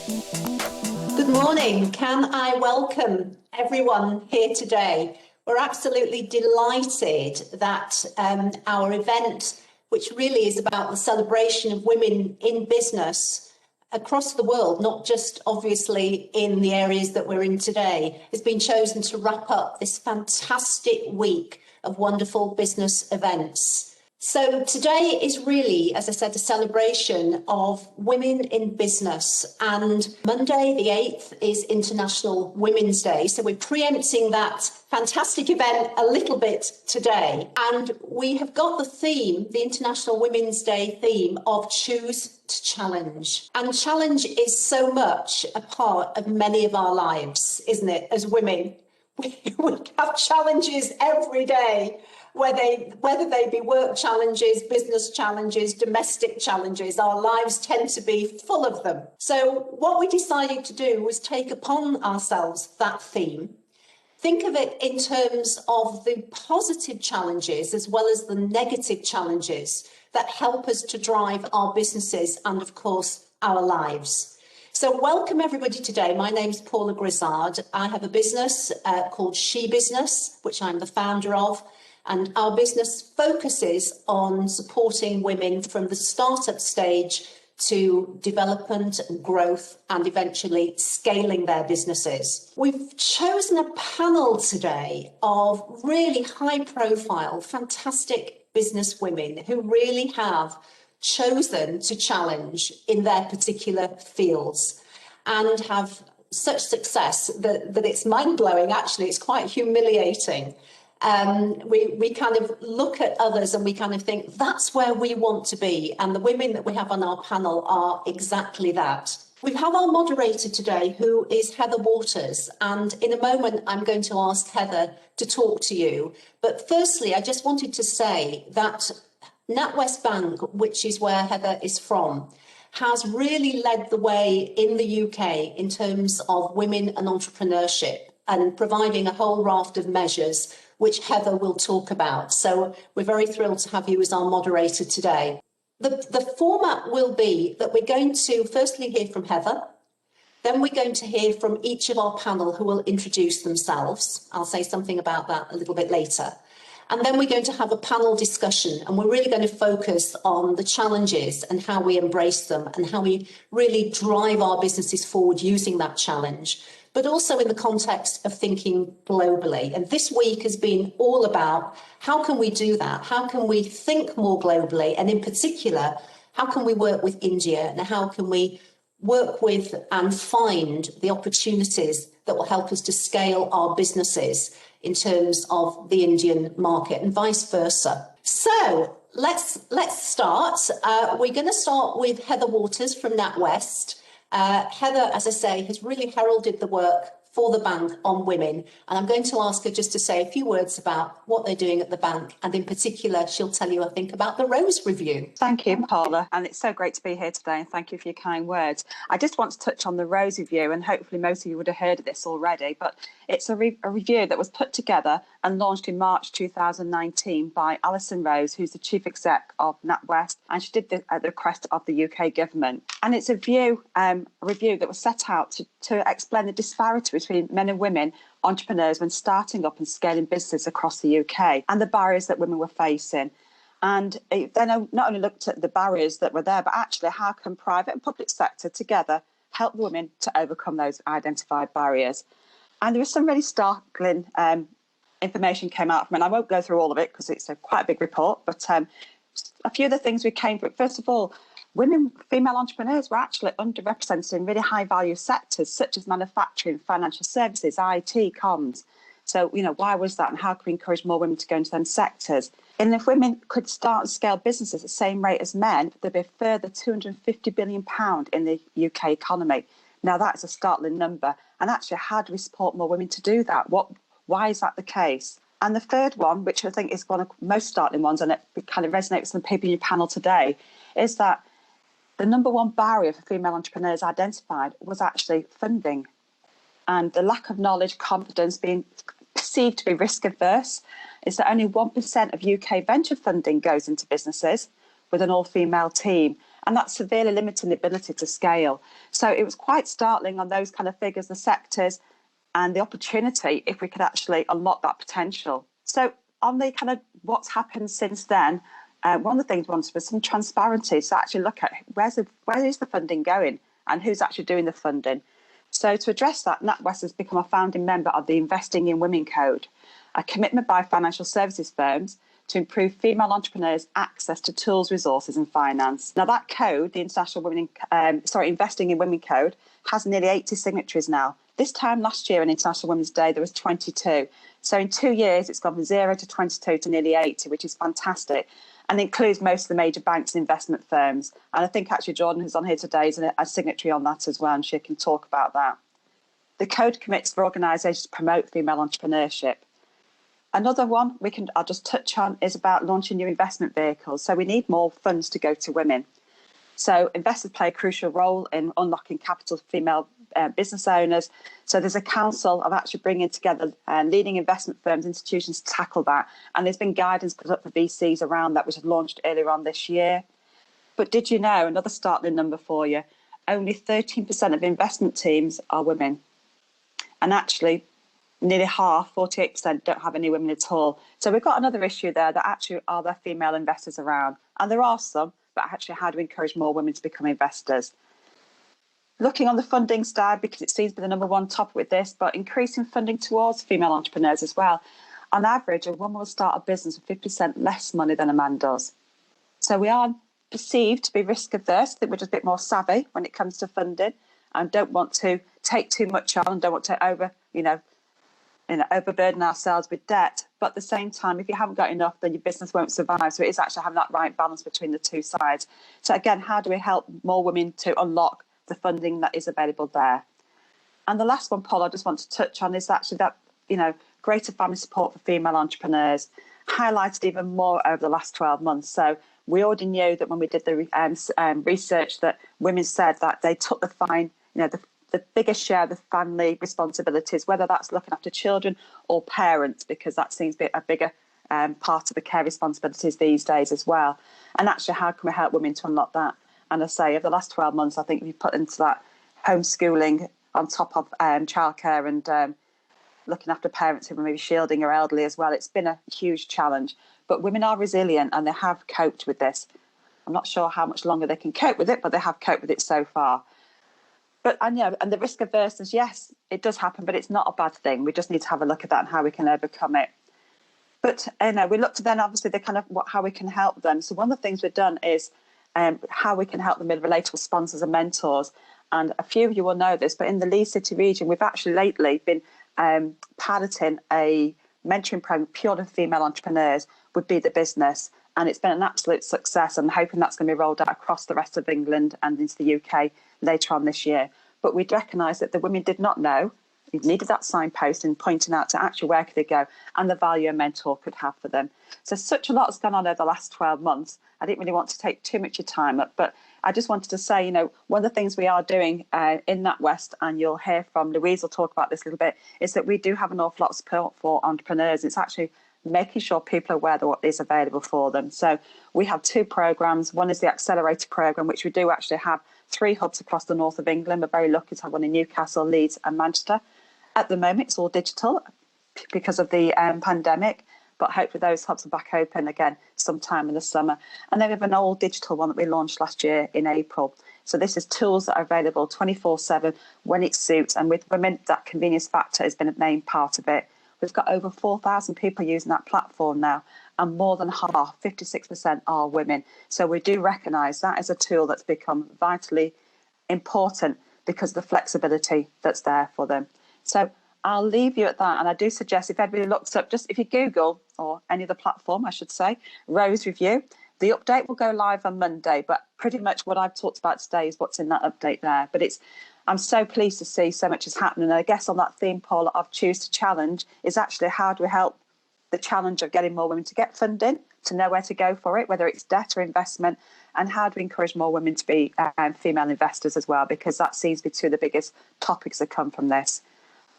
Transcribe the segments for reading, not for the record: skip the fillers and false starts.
Good morning. Can I welcome everyone here today? We're absolutely delighted that our event, which really is about the celebration of women in business across the world, not just obviously in the areas that we're in today, has been chosen to wrap up this fantastic week of wonderful business events. So today is really, as I said, a celebration of women in business, and Monday the 8th is International Women's Day. So we're preempting that fantastic event a little bit today. And we have got the theme, the International Women's Day theme of Choose to Challenge. And challenge is so much a part of many of our lives, isn't it, as women? We have challenges every day. Whether they be work challenges, business challenges, domestic challenges, our lives tend to be full of them. So what we decided to do was take upon ourselves that theme, think of it in terms of the positive challenges as well as the negative challenges that help us to drive our businesses and, of course, our lives. So welcome everybody today. My name's Paula Grizzard. I have a business called She Business, which I'm the founder of. And our business focuses on supporting women from the startup stage to development and growth and eventually scaling their businesses. We've chosen a panel today of really high profile, fantastic business women who really have chosen to challenge in their particular fields and have such success that it's mind-blowing. Actually, it's quite humiliating. We kind of look at others and we kind of think that's where we want to be. And the women that we have on our panel are exactly that. We have our moderator today, who is Heather Waters. And in a moment, I'm going to ask Heather to talk to you. But firstly, I just wanted to say that NatWest Bank, which is where Heather is from, has really led the way in the UK in terms of women and entrepreneurship and providing a whole raft of measures which Heather will talk about. So we're very thrilled to have you as our moderator today. The format will be that we're going to firstly hear from Heather, then we're going to hear from each of our panel who will introduce themselves. I'll say something about that a little bit later. And then we're going to have a panel discussion, and we're really going to focus on the challenges and how we embrace them and how we really drive our businesses forward using that challenge, but also in the context of thinking globally. And this week has been all about how can we do that? How can we think more globally? And in particular, how can we work with India, and how can we work with and find the opportunities that will help us to scale our businesses in terms of the Indian market and vice versa. So let's start. We're going to start with Heather Waters from NatWest. Heather, as I say, has really heralded the work for the bank on women, and I'm going to ask her just to say a few words about what they're doing at the bank, and in particular she'll tell you, I think, about the Rose Review. Thank you, Paula, and it's so great to be here today, and thank you for your kind words. I just want to touch on the Rose Review, and hopefully most of you would have heard of this already, but it's a review that was put together and launched in March 2019 by Alison Rose, who's the Chief Exec of NatWest, and she did this at the request of the UK government. And it's a review that was set out to explain the disparity between men and women entrepreneurs when starting up and scaling businesses across the UK and the barriers that women were facing. And it then not only looked at the barriers that were there, but actually how can private and public sector together help women to overcome those identified barriers. And there was some really startling information came out from it. And I won't go through all of it because it's quite a big report, but a few of the things we came from. First of all, female entrepreneurs were actually underrepresented in really high value sectors such as manufacturing, financial services, IT, comms. So, why was that, and how can we encourage more women to go into them sectors? And if women could start and scale businesses at the same rate as men, there'd be a further £250 billion in the UK economy. Now, that's a startling number. And actually, how do we support more women to do that? Why is that the case? And the third one, which I think is one of the most startling ones, and it kind of resonates with the people in your panel today, is that the number one barrier for female entrepreneurs identified was actually funding, and the lack of knowledge, confidence, being perceived to be risk averse. Is that only 1% of UK venture funding goes into businesses with an all-female team, and that's severely limiting the ability to scale. So it was quite startling on those kind of figures, the sectors, and the opportunity if we could actually unlock that potential. So on the kind of what's happened since then, one of the things we wanted was some transparency to actually look at where is the funding going and who's actually doing the funding. So to address that, NatWest has become a founding member of the Investing in Women Code, a commitment by financial services firms to improve female entrepreneurs' access to tools, resources and finance. Now that code, the Investing in Women Code, has nearly 80 signatories now. This time last year on International Women's Day, there was 22. So in 2 years, it's gone from 0 to 22 to nearly 80, which is fantastic, and includes most of the major banks and investment firms. And I think actually Jordan, who's on here today, is a signatory on that as well, and she can talk about that. The code commits for organisations to promote female entrepreneurship. Another one I'll just touch on is about launching new investment vehicles. So we need more funds to go to women. So investors play a crucial role in unlocking capital for female business owners. So there's a council of actually bringing together leading investment firms, institutions to tackle that. And there's been guidance put up for VCs around that, which was launched earlier on this year. But did you know, another startling number for you, only 13% of investment teams are women. And actually, nearly half, 48%, don't have any women at all. So we've got another issue there that actually are there female investors around? And there are some, but actually how do we encourage more women to become investors? Looking on the funding side, because it seems to be the number one topic with this, but increasing funding towards female entrepreneurs as well. On average, a woman will start a business with 50% less money than a man does. So we are perceived to be risk averse, that we're just a bit more savvy when it comes to funding and don't want to take too much on and don't want to overburden ourselves with debt. But at the same time, if you haven't got enough, then your business won't survive. So it is actually having that right balance between the two sides. So again, how do we help more women to unlock the funding that is available there? And the last one, Paula, I just want to touch on is actually that, greater family support for female entrepreneurs, highlighted even more over the last 12 months. So we already knew that when we did the research that women said that they took the biggest share of the family responsibilities, whether that's looking after children or parents, because that seems to be a bigger part of the care responsibilities these days as well. And actually, how can we help women to unlock that? And I say, over the last 12 months, I think we've put into that homeschooling on top of childcare and looking after parents who are maybe shielding or elderly as well. It's been a huge challenge. But women are resilient and they have coped with this. I'm not sure how much longer they can cope with it, but they have coped with it so far. But and the risk averseness, yes, it does happen, but it's not a bad thing. We just need to have a look at that and how we can overcome it. But we looked at then obviously the kind of how we can help them. So one of the things we've done is how we can help them with relatable sponsors and mentors. And a few of you will know this, but in the Leeds City region, we've actually lately been piloting a mentoring program purely for female entrepreneurs would be the business. And it's been an absolute success. I'm hoping that's going to be rolled out across the rest of England and into the UK later on this year. But we'd recognise that the women did not know. We needed that signpost and pointing out to actually where could they go and the value a mentor could have for them. So such a lot has gone on over the last 12 months. I didn't really want to take too much of time up, but I just wanted to say, one of the things we are doing in NatWest, and you'll hear from Louise will talk about this a little bit, is that we do have an awful lot of support for entrepreneurs. It's actually making sure people are aware of what is available for them. So we have 2 programs. One is the Accelerator program, which we do actually have 3 hubs across the north of England. We're very lucky to have one in Newcastle, Leeds and Manchester. At the moment, it's all digital because of the pandemic, but hopefully those hubs are back open again sometime in the summer. And then we have an all digital one that we launched last year in April. So this is tools that are available 24/7 when it suits. And with women, that convenience factor has been a main part of it. We've got over 4,000 people using that platform now, and more than half, 56%, are women. So we do recognise that as a tool that's become vitally important because of the flexibility that's there for them. So I'll leave you at that. And I do suggest if everybody looks up, just if you Google, or any other platform, I should say, Rose Review, the update will go live on Monday. But pretty much what I've talked about today is what's in that update there. But I'm so pleased to see so much is happening. And I guess on that theme, Paula, of Choose to Challenge is actually how do we help the challenge of getting more women to get funding, to know where to go for it, whether it's debt or investment, and how do we encourage more women to be female investors as well, because that seems to be 2 of the biggest topics that come from this.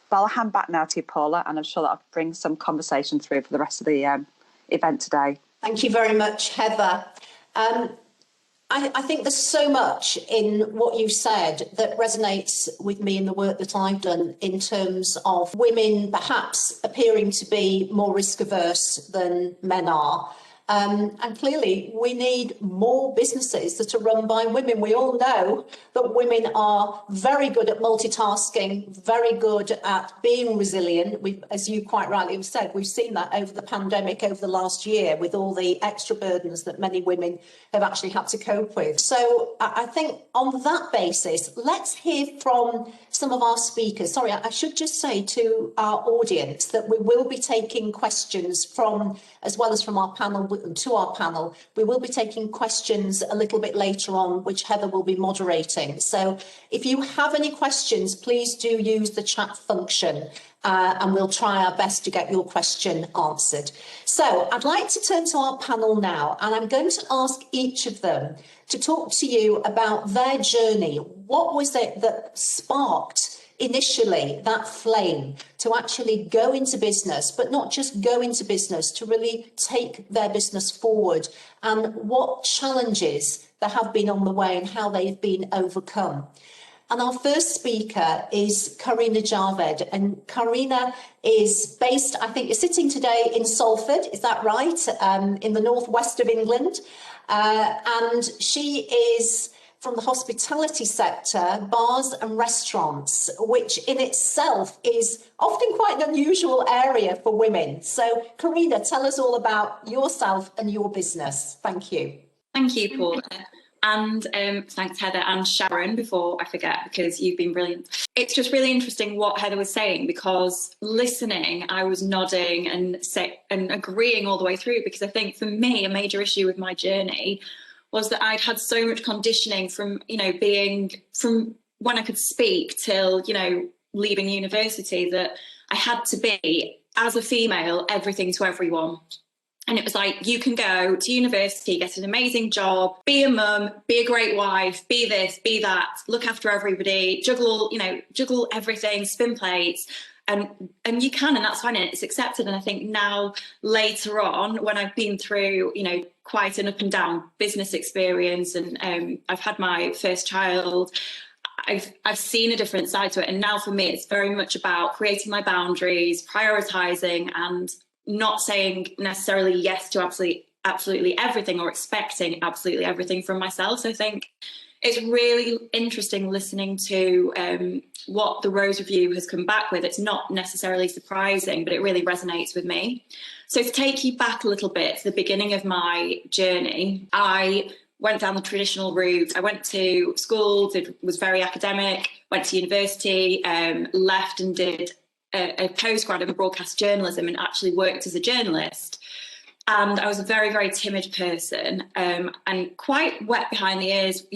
But I'll hand back now to you, Paula, and I'm sure that I'll bring some conversation through for the rest of the event today. Thank you very much, Heather. I think there's so much in what you said that resonates with me in the work that I've done in terms of women perhaps appearing to be more risk averse than men are. And clearly we need more businesses that are run by women. We all know that women are very good at multitasking, very good at being resilient. As you quite rightly have said, we've seen that over the pandemic, over the last year, with all the extra burdens that many women have actually had to cope with. So I think on that basis, let's hear from some of our speakers. Sorry, I should just say to our audience that we will be taking questions from, as well as from our panel, to our panel. We will be taking questions a little bit later on, which Heather will be moderating. So if you have any questions, please do use the chat function and we'll try our best to get your question answered. So I'd like to turn to our panel now, and I'm going to ask each of them to talk to you about their journey. What was it that sparked initially that flame to actually go into business, but not just go into business, to really take their business forward, and what challenges there have been on the way and how they've been overcome. And our first speaker is Karina Jadhav, and Karina is based, I think you're sitting today in Salford, is that right? In the northwest of England. And she is from the hospitality sector, bars and restaurants, which in itself is often quite an unusual area for women. So Karina, tell us all about yourself and your business. Thank you. Thank you, Paula. And thanks, Heather and Sharon, before I forget, because you've been brilliant. It's just really interesting what Heather was saying, because listening, I was nodding and agreeing all the way through, because I think for me, a major issue with my journey was that I'd had so much conditioning from, being from when I could speak till, leaving university, that I had to be, as a female, everything to everyone. And it was like, you can go to university, get an amazing job, be a mum, be a great wife, be this, be that, look after everybody, juggle everything, spin plates. And you can, and that's fine, and it's accepted. And I think now, later on, when I've been through, quite an up and down business experience, and I've had my first child, I've seen a different side to it. And now for me, it's very much about creating my boundaries, prioritizing, and not saying necessarily yes to absolutely everything, or expecting absolutely everything from myself. So I think it's really interesting listening to what the Rose Review has come back with. It's not necessarily surprising, but it really resonates with me. So to take you back a little bit to the beginning of my journey, I went down the traditional route. I went to school, was very academic, went to university, left and did a postgrad in broadcast journalism, and actually worked as a journalist. And I was a very, very timid person, and quite wet behind the ears,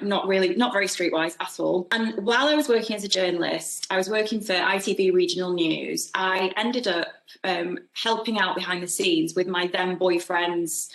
not very streetwise at all. And while I was working as a journalist, I was working for ITV Regional News. I ended up helping out behind the scenes with my then boyfriend's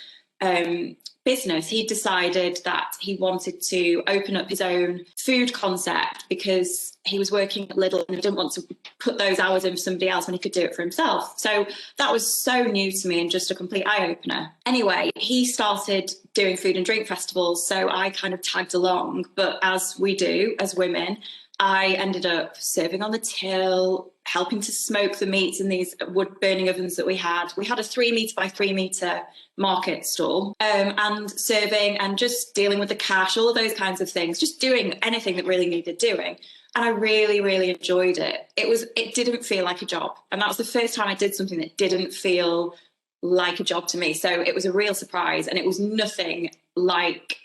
business. He decided that he wanted to open up his own food concept, because he was working at Lidl and he didn't want to put those hours in for somebody else when he could do it for himself. So that was so new to me and just a complete eye-opener. Anyway, he started doing food and drink festivals, so I kind of tagged along. But as we do as women, I ended up serving on the till, helping to smoke the meats in these wood burning ovens that we had. We had a 3 metre by 3 metre market stall, and serving and just dealing with the cash, all of those kinds of things, just doing anything that really needed doing. And I really, really enjoyed it. It didn't feel like a job. And that was the first time I did something that didn't feel like a job to me. So it was a real surprise, and it was nothing like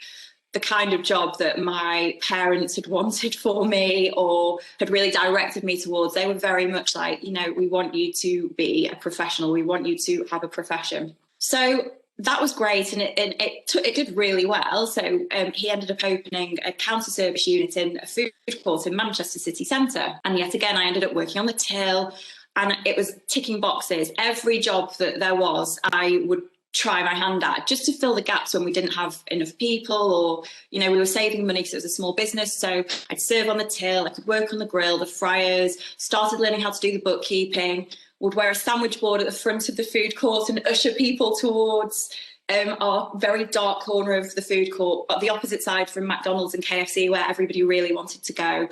the kind of job that my parents had wanted for me or had really directed me towards. They were very much like, we want you to be a professional. We want you to have a profession. So that was great, and it did really well. So he ended up opening a counter service unit in a food court in Manchester city centre. And yet again, I ended up working on the till, and it was ticking boxes. Every job that there was, I would try my hand at, just to fill the gaps when we didn't have enough people, or we were saving money because it was a small business. So I'd serve on the till, I could work on the grill, the fryers, started learning how to do the bookkeeping, would wear a sandwich board at the front of the food court and usher people towards our very dark corner of the food court, but the opposite side from McDonald's and KFC, where everybody really wanted to go.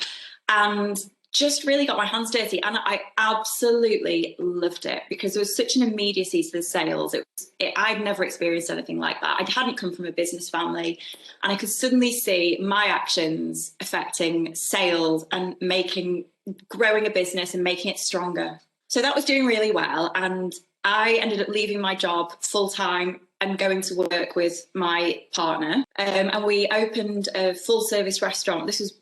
And just really got my hands dirty, and I absolutely loved it because there was such an immediacy to the sales. I'd never experienced anything like that. I hadn't come from a business family, and I could suddenly see my actions affecting sales and growing a business and making it stronger. So that was doing really well, and I ended up leaving my job full time and going to work with my partner, and we opened a full service restaurant. This was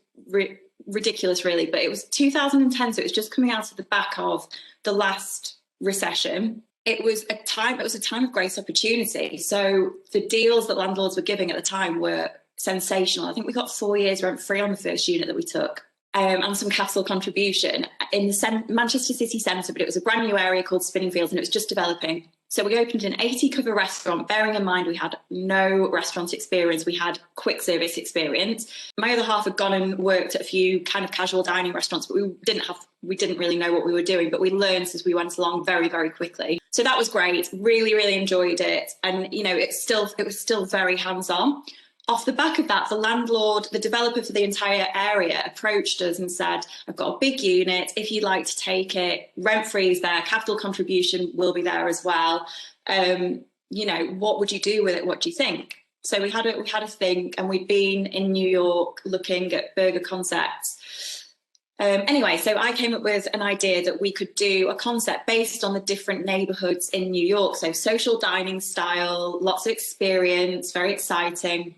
ridiculous, really, but it was 2010, so it was just coming out of the back of the last recession. It was a time of great opportunity. So the deals that landlords were giving at the time were sensational. I think we got 4 years rent free on the first unit that we took, and some capital contribution in the Manchester city centre, but it was a brand new area called Spinningfields, and it was just developing. So we opened an 80-cover restaurant, bearing in mind we had no restaurant experience. We had quick service experience. My other half had gone and worked at a few kind of casual dining restaurants, but we didn't really know what we were doing, but we learned as we went along very, very quickly. So that was great. Really, really enjoyed it. And, you know, it was still very hands-on. Off the back of that, the landlord, the developer for the entire area, approached us and said, I've got a big unit. If you'd like to take it, rent free is there, capital contribution will be there as well. You know, what would you do with it? What do you think? So we had a think, and we'd been in New York looking at burger concepts. Anyway, so I came up with an idea that we could do a concept based on the different neighborhoods in New York. So social dining style, lots of experience, very exciting.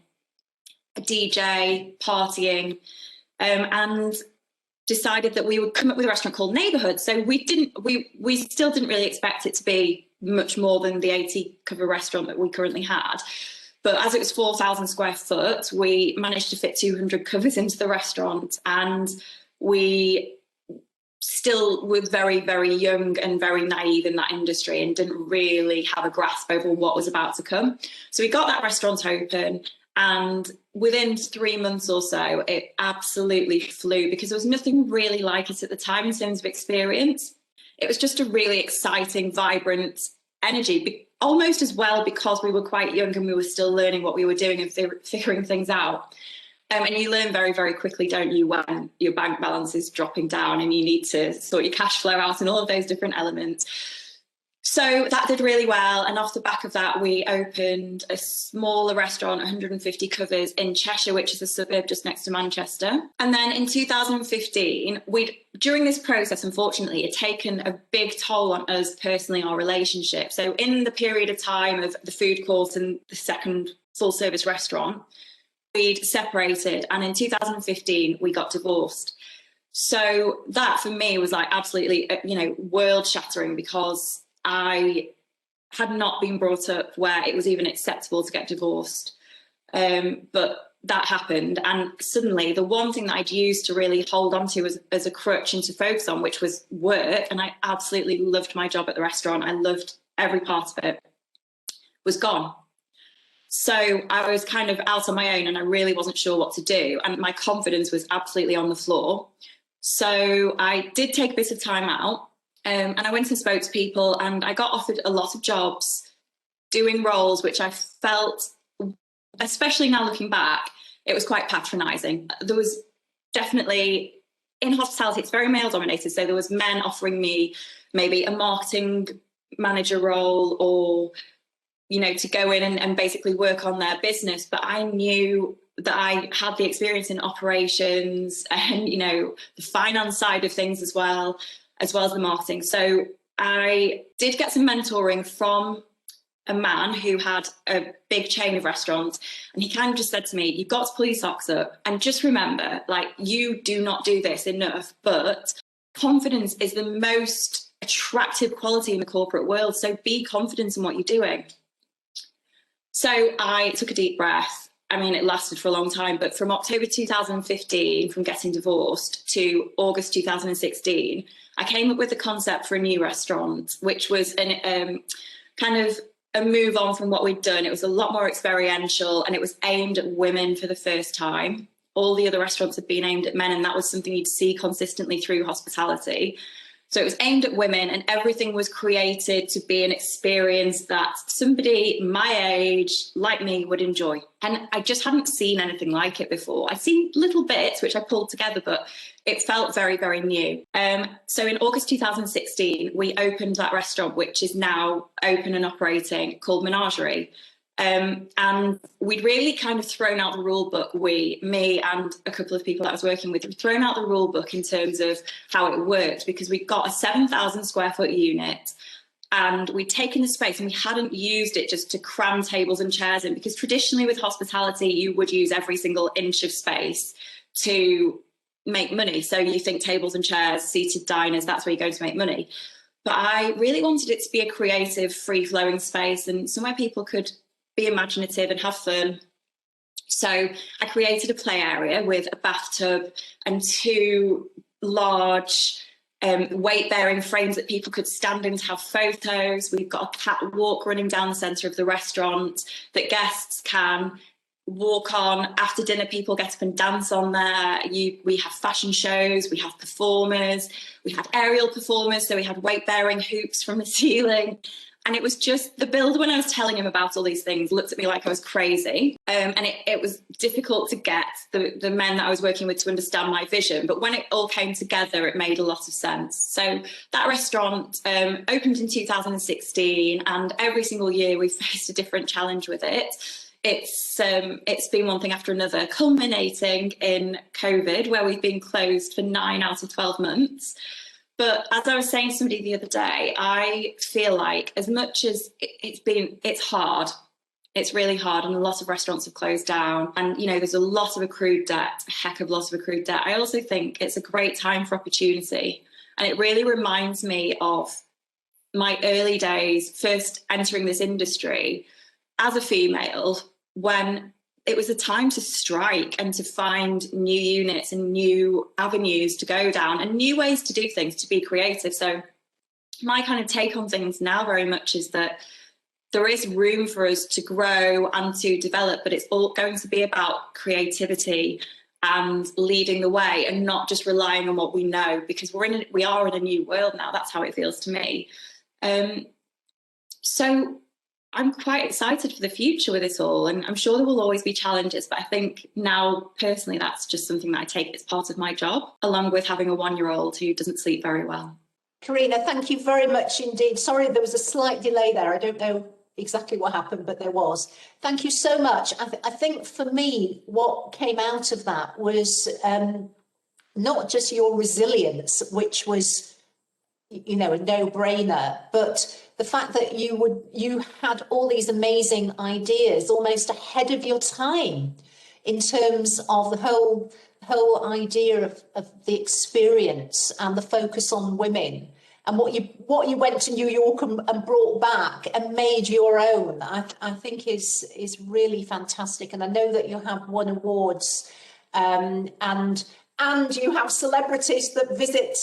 A DJ, partying, and decided that we would come up with a restaurant called Neighbourhood. So we still didn't really expect it to be much more than the 80-cover restaurant that we currently had. But as it was 4,000 square foot, we managed to fit 200 covers into the restaurant, and we still were very, very young and very naive in that industry and didn't really have a grasp over what was about to come. So we got that restaurant open, and within 3 months or so, it absolutely flew because there was nothing really like it at the time in terms of experience. It was just a really exciting, vibrant energy, almost as well because we were quite young and we were still learning what we were doing and figuring things out. And you learn very, very quickly, don't you, when your bank balance is dropping down and you need to sort your cash flow out and all of those different elements. So that did really well, and off the back of that, we opened a smaller restaurant, 150 covers, in Cheshire, which is a suburb just next to Manchester. And then in 2015, during this process, unfortunately, it had taken a big toll on us personally, our relationship. So in the period of time of the food court and the second full-service restaurant, we'd separated, and in 2015, we got divorced. So that, for me, was like absolutely, world-shattering, because I had not been brought up where it was even acceptable to get divorced. But that happened. And suddenly the one thing that I'd used to really hold on to as a crutch and to focus on, which was work, and I absolutely loved my job at the restaurant, I loved every part of it, was gone. So I was kind of out on my own and I really wasn't sure what to do. And my confidence was absolutely on the floor. So I did take a bit of time out. And I went and spoke to people, and I got offered a lot of jobs doing roles which I felt, especially now looking back, it was quite patronising. There was definitely, in hospitality, it's very male dominated. So there was men offering me maybe a marketing manager role, or, to go in and basically work on their business. But I knew that I had the experience in operations and, the finance side of things as well as the marketing. So I did get some mentoring from a man who had a big chain of restaurants, and he kind of just said to me, you've got to pull your socks up and just remember, you do not do this enough, but confidence is the most attractive quality in the corporate world. So be confident in what you're doing. So I took a deep breath. I mean, it lasted for a long time, but from October 2015, from getting divorced, to August 2016, I came up with a concept for a new restaurant, which was kind of a move on from what we'd done. It was a lot more experiential, and it was aimed at women for the first time. All the other restaurants had been aimed at men, and that was something you'd see consistently through hospitality. So it was aimed at women, and everything was created to be an experience that somebody my age, like me, would enjoy. And I just hadn't seen anything like it before. I'd seen little bits, which I pulled together, but it felt very, very new. So in August 2016, we opened that restaurant, which is now open and operating, called Menagerie. And we'd really kind of thrown out the rule book, me and a couple of people that I was working with, we'd thrown out the rule book in terms of how it worked, because we'd got a 7,000 square foot unit and we'd taken the space and we hadn't used it just to cram tables and chairs in, because traditionally with hospitality, you would use every single inch of space to make money. So you think tables and chairs, seated diners, that's where you're going to make money. But I really wanted it to be a creative, free-flowing space and somewhere people could be imaginative and have fun. So I created a play area with a bathtub and 2 large weight-bearing frames that people could stand in to have photos. We've got a catwalk running down the centre of the restaurant that guests can walk on. After dinner, people get up and dance on there. We have fashion shows, we have performers, we had aerial performers, so we had weight-bearing hoops from the ceiling. And it was just, the builder, when I was telling him about all these things, looked at me like I was crazy. And it was difficult to get the men that I was working with to understand my vision. But when it all came together, it made a lot of sense. So that restaurant opened in 2016, and every single year we've faced a different challenge with it. It's been one thing after another, culminating in COVID, where we've been closed for 9 out of 12 months. But as I was saying to somebody the other day, I feel like as much as it's hard, it's really hard, and a lot of restaurants have closed down, and there's a lot of accrued debt, a heck of a lot of accrued debt. I also think it's a great time for opportunity, and it really reminds me of my early days, first entering this industry as a female, when it was a time to strike and to find new units and new avenues to go down and new ways to do things, to be creative. So my kind of take on things now very much is that there is room for us to grow and to develop, but it's all going to be about creativity and leading the way and not just relying on what we know, because we are in a new world now. That's how it feels to me. So I'm quite excited for the future with it all, and I'm sure there will always be challenges, but I think now personally that's just something that I take as part of my job, along with having a 1-year-old who doesn't sleep very well. Karina, thank you very much indeed. Sorry, there was a slight delay there. I don't know exactly what happened, but there was. Thank you so much. I think for me, what came out of that was not just your resilience, which was a no-brainer, but the fact that you had all these amazing ideas almost ahead of your time in terms of the whole idea of the experience and the focus on women, and what you went to New York and brought back and made your own. I think is really fantastic, and I know that you have won awards, and you have celebrities that visit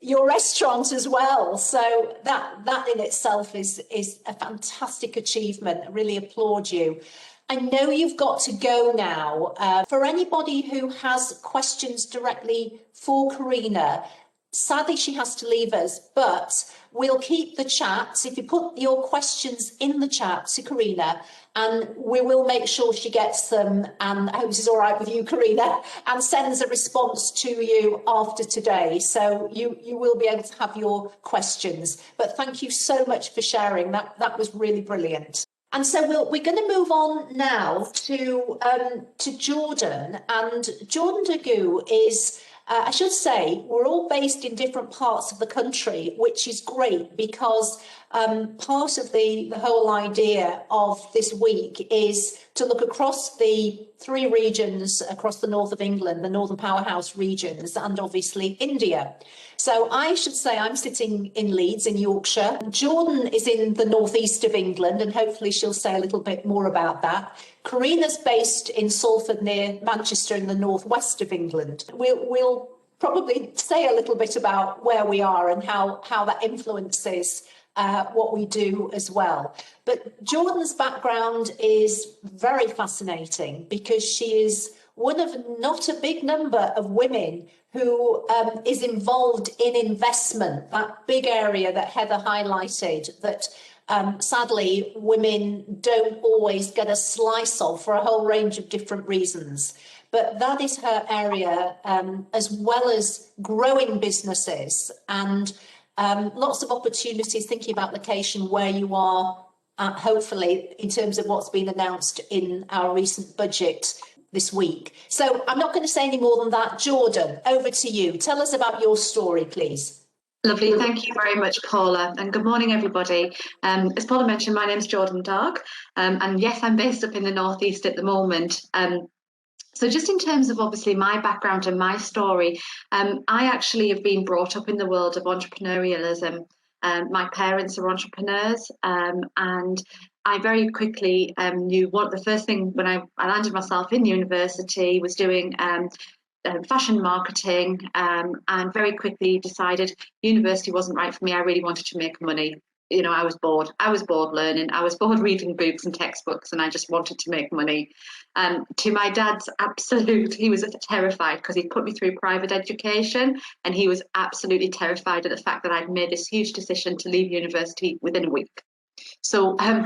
your restaurant as well. So that in itself is a fantastic achievement. I really applaud you. I know you've got to go now. For anybody who has questions directly for Karina, sadly she has to leave us, but we'll keep the chats. If you put your questions in the chat to Karina, and we will make sure she gets them, and I hope this is all right with you, Karina, and sends a response to you after today. So you will be able to have your questions. But thank you so much for sharing. That was really brilliant. And so we're going to move on now to Jordan. And Jordan Dargue is, I should say, we're all based in different parts of the country, which is great, because part of the whole idea of this week is to look across the 3 regions across the north of England, the Northern Powerhouse regions, and obviously India. So I should say I'm sitting in Leeds in Yorkshire. Jordan is in the northeast of England, and hopefully she'll say a little bit more about that. Karina's based in Salford near Manchester in the northwest of England. We'll probably say a little bit about where we are and how that influences what we do as well. But Jordan's background is very fascinating, because she is one of not a big number of women who is involved in investment, that big area that Heather highlighted, that sadly women don't always get a slice of for a whole range of different reasons. But that is her area, as well as growing businesses and lots of opportunities, thinking about location where you are, hopefully, in terms of what's been announced in our recent budget this week. So I'm not going to say any more than that. Jordan, over to you. Tell us about your story, please. Lovely. Thank you very much, Paula. And good morning, everybody. As Paula mentioned, my name's Jordan Dargue. And yes, I'm based up in the Northeast at the moment. So just in terms of obviously my background and my story, I actually have been brought up in the world of entrepreneurialism. My parents are entrepreneurs, and I very quickly knew what the first thing when I landed myself in university was doing fashion marketing, and very quickly decided university wasn't right for me. I really wanted to make money. You know, I was bored learning. I was bored reading books and textbooks, and I just wanted to make money. To my dad's absolute, he was terrified because he put me through private education, and he was absolutely terrified at the fact that I'd made this huge decision to leave university within a week. So I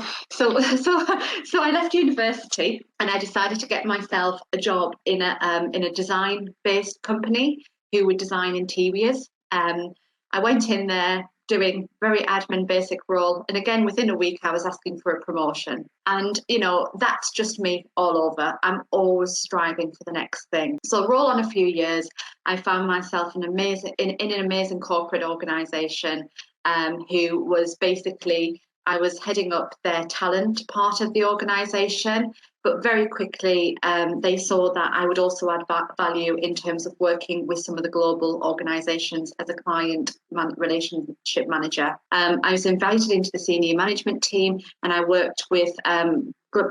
left university and I decided to get myself a job in a design-based company who would design interiors. I went in there doing very admin basic role, and again within a week I was asking for a promotion. And you know, that's just me all over. I'm always striving for the next thing. So roll on a few years, I found myself in an amazing corporate organisation, who was basically, I was heading up their talent part of the organisation, but very quickly they saw that I would also add value in terms of working with some of the global organisations as a client relationship manager. I was invited into the senior management team, and I worked with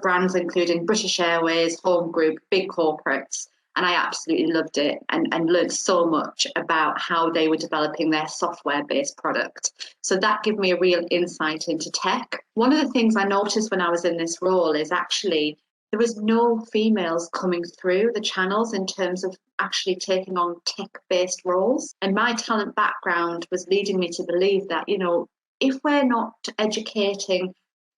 brands including British Airways, Home Group, big corporates. And I absolutely loved it and learned so much about how they were developing their software-based product. So that gave me a real insight into tech. One of the things I noticed when I was in this role is actually there was no females coming through the channels in terms of actually taking on tech-based roles. And my talent background was leading me to believe that, you know, if we're not educating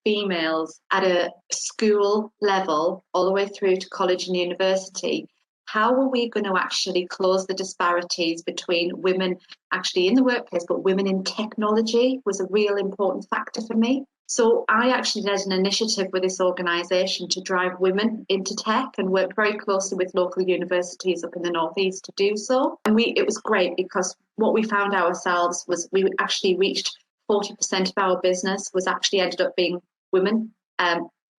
females at a school level all the way through to college and university, how are we going to actually close the disparities between women actually in the workplace, but women in technology was a real important factor for me. So I actually led an initiative with this organisation to drive women into tech and worked very closely with local universities up in the Northeast to do so. And it was great because what we found ourselves was we actually reached 40% of our business was actually ended up being women,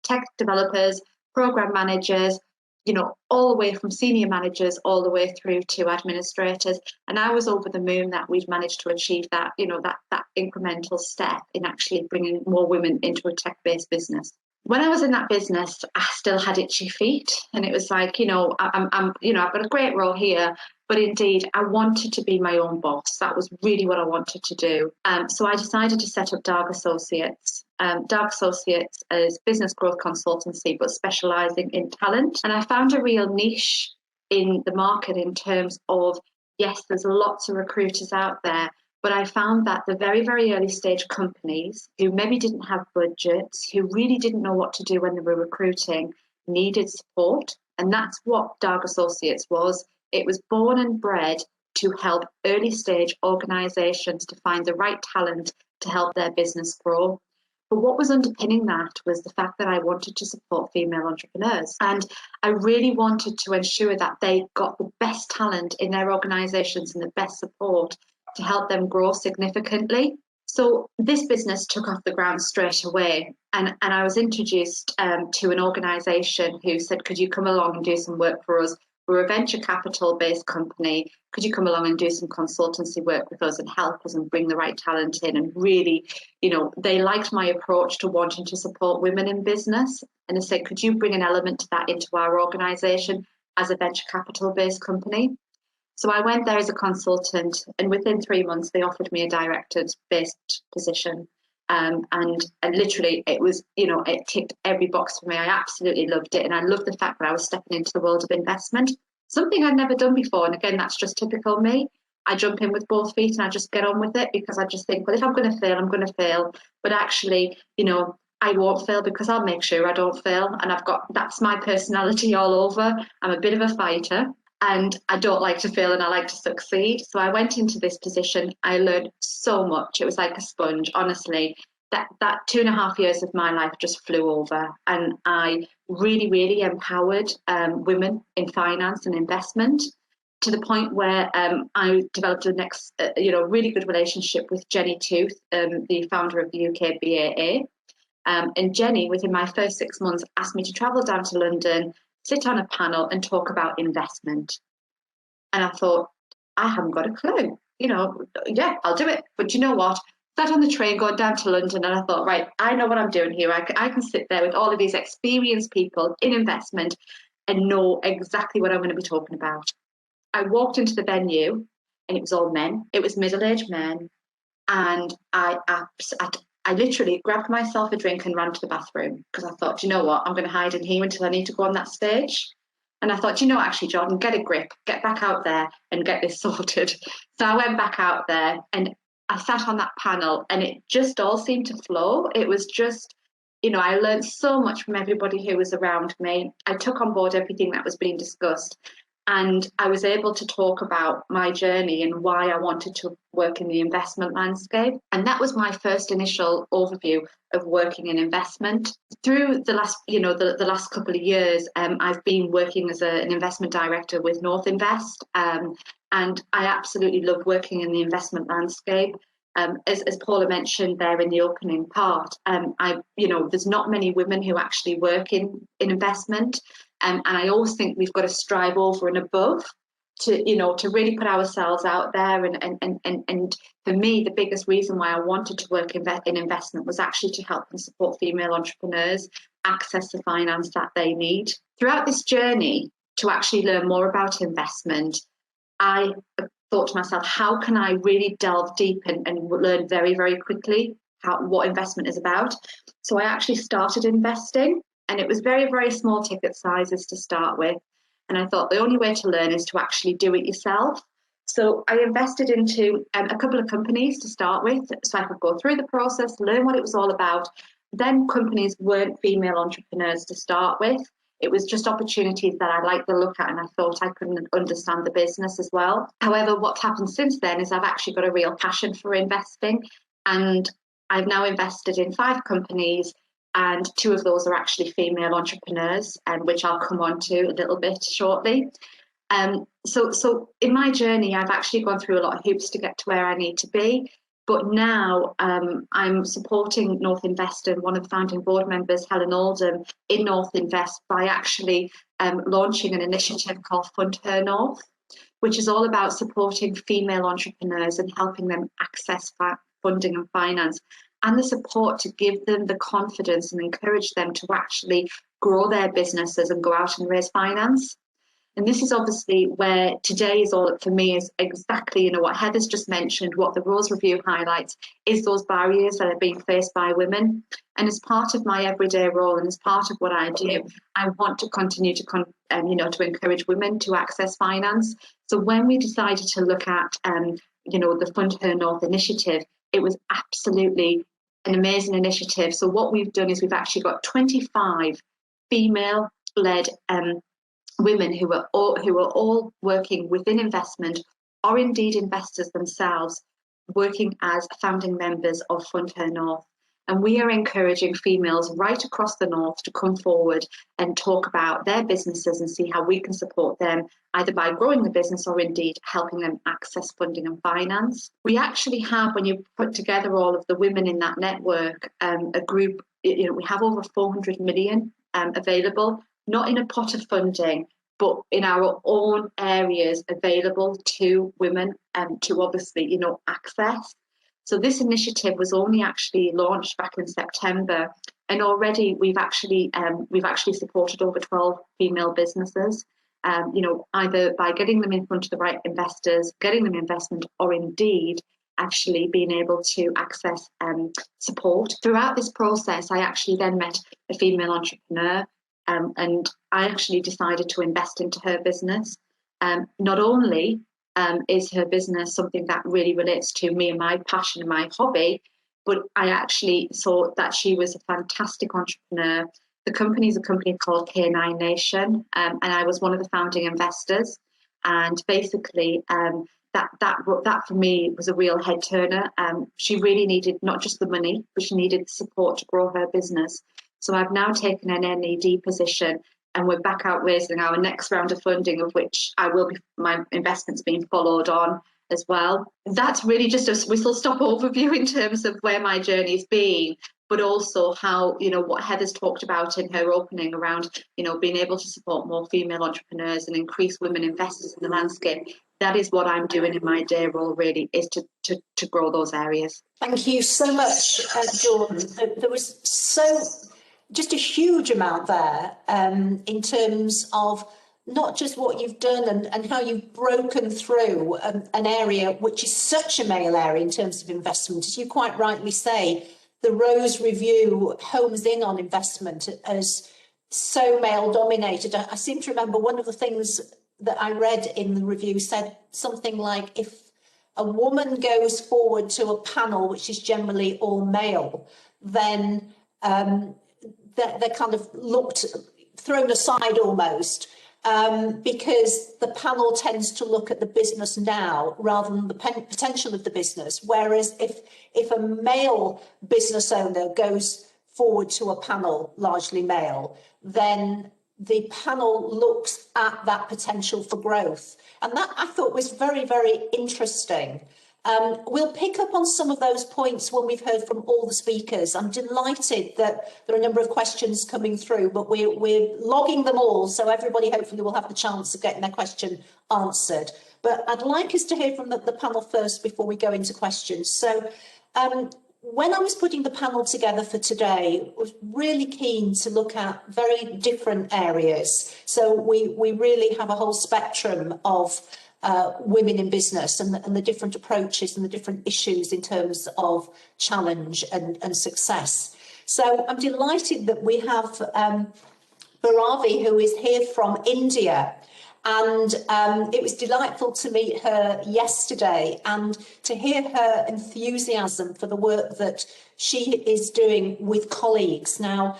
tech developers, program managers, you know, all the way from senior managers all the way through to administrators. And I was over the moon that we'd managed to achieve that, you know, that incremental step in actually bringing more women into a tech-based business. When I was in that business, I still had itchy feet, and it was like, you know, I'm you know, I've got a great role here, but indeed I wanted to be my own boss. That was really what I wanted to do. So I decided to set up Dargue Associates. Dargue Associates is business growth consultancy, but specialising in talent. And I found a real niche in the market in terms of, yes, there's lots of recruiters out there, but I found that the very, very early stage companies who maybe didn't have budgets, who really didn't know what to do when they were recruiting, needed support. And that's what Dargue Associates was. It was born and bred to help early stage organisations to find the right talent to help their business grow. But what was underpinning that was the fact that I wanted to support female entrepreneurs. And I really wanted to ensure that they got the best talent in their organisations and the best support to help them grow significantly. So this business took off the ground straight away. And I was introduced to an organisation who said, could you come along and do some work for us? We're a venture capital based company. Could you come along and do some consultancy work with us and help us and bring the right talent in? And really, you know, they liked my approach to wanting to support women in business. And they said, could you bring an element to that into our organisation as a venture capital based company? So I went there as a consultant, and within 3 months, they offered me a director-based position. And literally it was, you know, it ticked every box for me. I absolutely loved it. And I loved the fact that I was stepping into the world of investment, something I'd never done before. And again, that's just typical me. I jump in with both feet and I just get on with it, because I just think, well, if I'm going to fail, I'm going to fail. But actually, you know, I won't fail, because I'll make sure I don't fail. And that's my personality all over. I'm a bit of a fighter. And I don't like to fail, and I like to succeed. So I went into this position. I learned so much. It was like a sponge, honestly. That 2.5 years of my life just flew over. And I really, really empowered women in finance and investment, to the point where I developed a really good relationship with Jenny Tooth, the founder of the UK BAA. And Jenny, within my first 6 months, asked me to travel down to London, sit on a panel and talk about investment. And I thought, I haven't got a clue. You know, yeah, I'll do it. But you know what? Sat on the train going down to London, and I thought, right, I know what I'm doing here. I can sit there with all of these experienced people in investment and know exactly what I'm going to be talking about. I walked into the venue and it was all men. It was middle-aged men. And I literally grabbed myself a drink and ran to the bathroom, because I thought, you know what, I'm going to hide in here until I need to go on that stage. And I thought, you know, actually, Jordan, get a grip, get back out there and get this sorted. So I went back out there and I sat on that panel, and it just all seemed to flow. It was just, you know, I learned so much from everybody who was around me. I took on board everything that was being discussed. And I was able to talk about my journey and why I wanted to work in the investment landscape. And that was my first initial overview of working in investment. Through the last, the last couple of years, I've been working as an investment director with North Invest. And I absolutely love working in the investment landscape. As Paula mentioned there in the opening part, there's not many women who actually work in investment. And I always think we've got to strive over and above to really put ourselves out there. And for me, the biggest reason why I wanted to work in investment was actually to help and support female entrepreneurs access the finance that they need. Throughout this journey to actually learn more about investment, I thought to myself, how can I really delve deep and learn very, very quickly what investment is about? So I actually started investing, and it was very, very small ticket sizes to start with. And I thought the only way to learn is to actually do it yourself. So I invested into a couple of companies to start with, so I could go through the process, learn what it was all about. Then companies weren't female entrepreneurs to start with. It was just opportunities that I liked the look at, and I thought I couldn't understand the business as well. However, what's happened since then is I've actually got a real passion for investing, and I've now invested in 5 companies, and 2 of those are actually female entrepreneurs, and which I'll come on to a little bit shortly. So in my journey, I've actually gone through a lot of hoops to get to where I need to be. But now I'm supporting North Invest, and one of the founding board members, Helen Oldham, in North Invest by actually launching an initiative called Fund Her North, which is all about supporting female entrepreneurs and helping them access funding and finance, and the support to give them the confidence and encourage them to actually grow their businesses and go out and raise finance. And this is obviously where today is all for me is exactly, what Heather's just mentioned, what the Rose Review highlights is those barriers that are being faced by women. And as part of my everyday role and as part of what I do, I want to continue to, to encourage women to access finance. So when we decided to look at, the Fund Her North initiative, it was absolutely an amazing initiative. So what we've done is we've actually got 25 female-led women who are all working within investment, or indeed investors themselves, working as founding members of Fund Her North. And we are encouraging females right across the North to come forward and talk about their businesses and see how we can support them, either by growing the business or indeed helping them access funding and finance. We actually have, when you put together all of the women in that network, a group, we have over 400 million available, not in a pot of funding, but in our own areas available to women to obviously, access. So this initiative was only actually launched back in September, and already we've actually supported over 12 female businesses, either by getting them in front of the right investors, getting them investment, or indeed actually being able to access support. Throughout this process, I actually then met a female entrepreneur, and I actually decided to invest into her business. Not only is her business something that really relates to me and my passion and my hobby, but I actually thought that she was a fantastic entrepreneur. The company is a company called K9 Nation, and I was one of the founding investors. And basically, that for me was a real head turner. She really needed not just the money, but she needed the support to grow her business. So I've now taken an NED position, and we're back out raising our next round of funding, of which my investment's being followed on as well. That's really just a whistle-stop overview in terms of where my journey's been, but also how, what Heather's talked about in her opening around, being able to support more female entrepreneurs and increase women investors in the landscape. That is what I'm doing in my day role, really, is to grow those areas. Thank you so much, Jordan. There was just a huge amount there in terms of not just what you've done and how you've broken through an area which is such a male area in terms of investment. As you quite rightly say, the Rose Review homes in on investment as so male dominated. I seem to remember one of the things that I read in the review said something like, if a woman goes forward to a panel which is generally all male, then they're kind of thrown aside almost, because the panel tends to look at the business now rather than the potential of the business. Whereas if a male business owner goes forward to a panel, largely male, then the panel looks at that potential for growth. And that I thought was very, very interesting. We'll pick up on some of those points when we've heard from all the speakers. I'm delighted that there are a number of questions coming through, but we're logging them all, so everybody hopefully will have the chance of getting their question answered. But I'd like us to hear from the panel first before we go into questions. So when I was putting the panel together for today, I was really keen to look at very different areas. So we really have a whole spectrum of women in business and the different approaches and the different issues in terms of challenge and success. So I'm delighted that we have Bhairavi, who is here from India. And it was delightful to meet her yesterday and to hear her enthusiasm for the work that she is doing with colleagues. Now,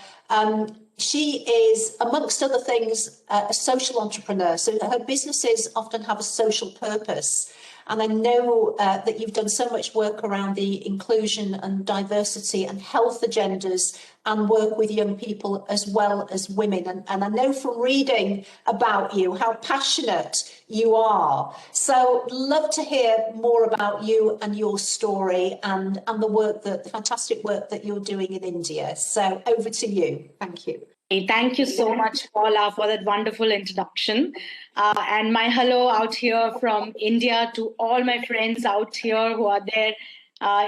she is, amongst other things, a social entrepreneur. So her businesses often have a social purpose. And I know that you've done so much work around the inclusion and diversity and health agendas and work with young people as well as women. And I know from reading about you how passionate you are. So love to hear more about you and your story and the fantastic work that you're doing in India. So over to you. Thank you. Thank you so much, Paula, for that wonderful introduction. And my hello out here from India to all my friends out here who are there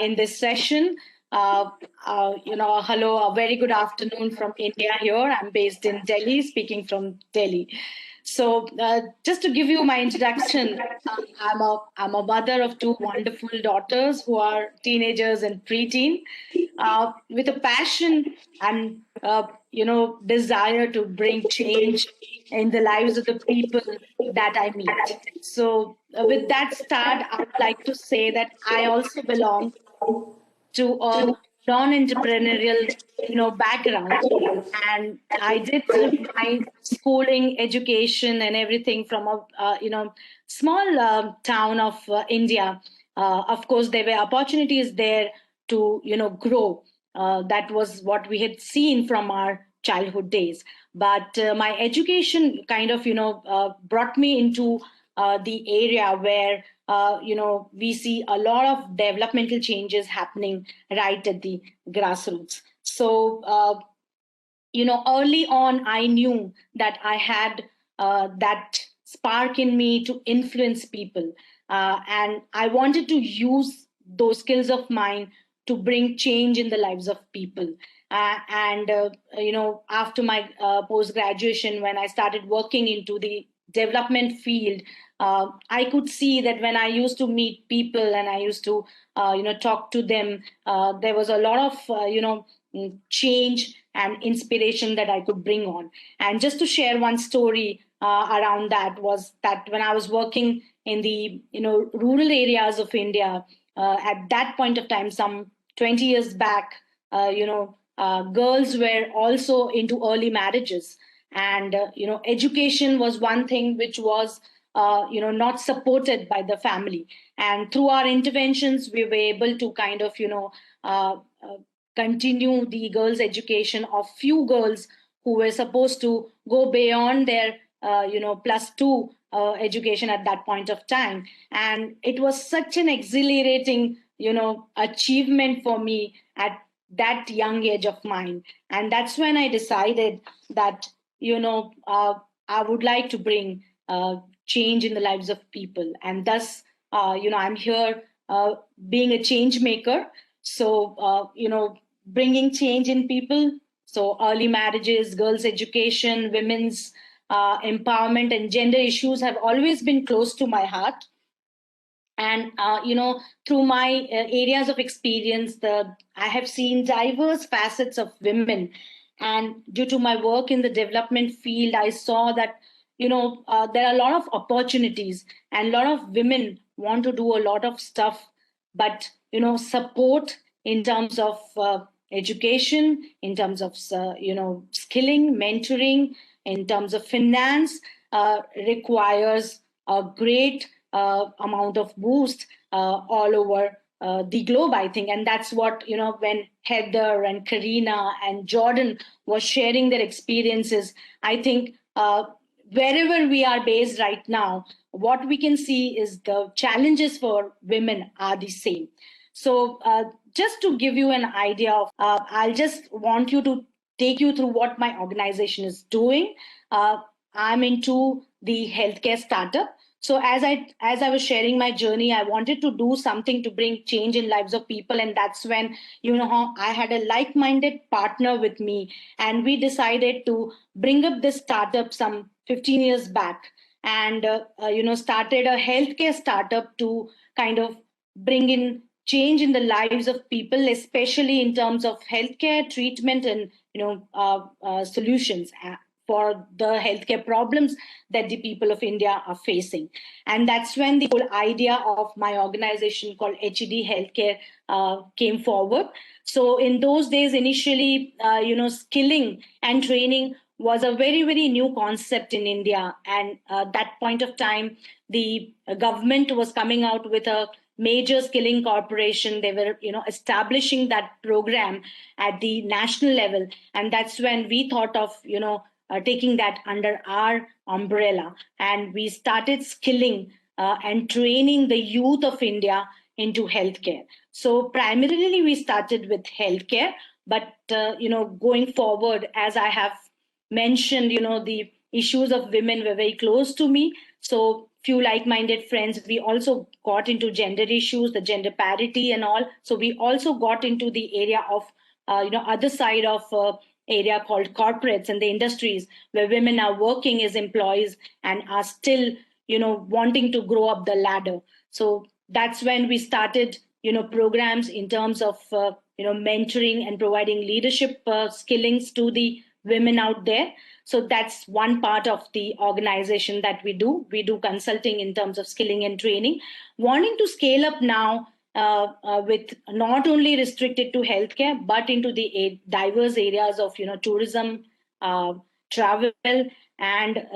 in this session. Hello, a very good afternoon from India here. I'm based in Delhi, speaking from Delhi. So just to give you my introduction, I'm a mother of two wonderful daughters who are teenagers and preteen, with a passion and desire to bring change in the lives of the people that I meet. So with that start, I would like to say that I also belong to a non-entrepreneurial, background, and I did my schooling, education, and everything from a, small town of India. Of course, there were opportunities there to, grow. That was what we had seen from our childhood days. But my education kind of, brought me into the area where we see a lot of developmental changes happening right at the grassroots. So, early on, I knew that I had that spark in me to influence people. And I wanted to use those skills of mine to bring change in the lives of people. After my post-graduation, when I started working into the development field, I could see that when I used to meet people and I used to, talk to them, there was a lot of, change and inspiration that I could bring on. And just to share one story around that was that when I was working in the, rural areas of India, at that point of time, some 20 years back, girls were also into early marriages. And, education was one thing which was, not supported by the family. And through our interventions, we were able to kind of, continue the girls' education of few girls who were supposed to go beyond their, +2 education at that point of time. And it was such an exhilarating, achievement for me at that young age of mine. And that's when I decided that, I would like to bring change in the lives of people. And thus, I'm here being a change maker. So, bringing change in people. So early marriages, girls' education, women's empowerment and gender issues have always been close to my heart. And, through my areas of experience, I have seen diverse facets of women. And due to my work in the development field, I saw that, there are a lot of opportunities and a lot of women want to do a lot of stuff, but, support in terms of education, in terms of, skilling, mentoring, in terms of finance, requires a great amount of boost all over the globe, I think. And that's what, when Heather and Karina and Jordan was sharing their experiences, I think wherever we are based right now, what we can see is the challenges for women are the same. So just to give you an idea of, I'll just want you to take you through what my organization is doing. I'm into the healthcare startup. So as I was sharing my journey, I wanted to do something to bring change in lives of people. And that's when, I had a like-minded partner with me. And we decided to bring up this startup some 15 years back and, started a healthcare startup to kind of bring in change in the lives of people, especially in terms of healthcare treatment and, solutions for the healthcare problems that the people of India are facing. And that's when the whole idea of my organization called HED Healthcare came forward. So in those days, initially, skilling and training was a very, very new concept in India. And that point of time, the government was coming out with a major skilling corporation. They were, establishing that program at the national level. And that's when we thought of, taking that under our umbrella. And we started skilling and training the youth of India into healthcare. So primarily we started with healthcare, but, going forward, as I have mentioned, the issues of women were very close to me. So few like-minded friends, we also got into gender issues, the gender parity and all. So we also got into the area of, other side of area called corporates and the industries where women are working as employees and are still, wanting to grow up the ladder. So that's when we started, programs in terms of, mentoring and providing leadership skillings to the women out there. So that's one part of the organization that we do. We do consulting in terms of skilling and training, wanting to scale up now with not only restricted to healthcare, but into the diverse areas of, tourism, travel, and,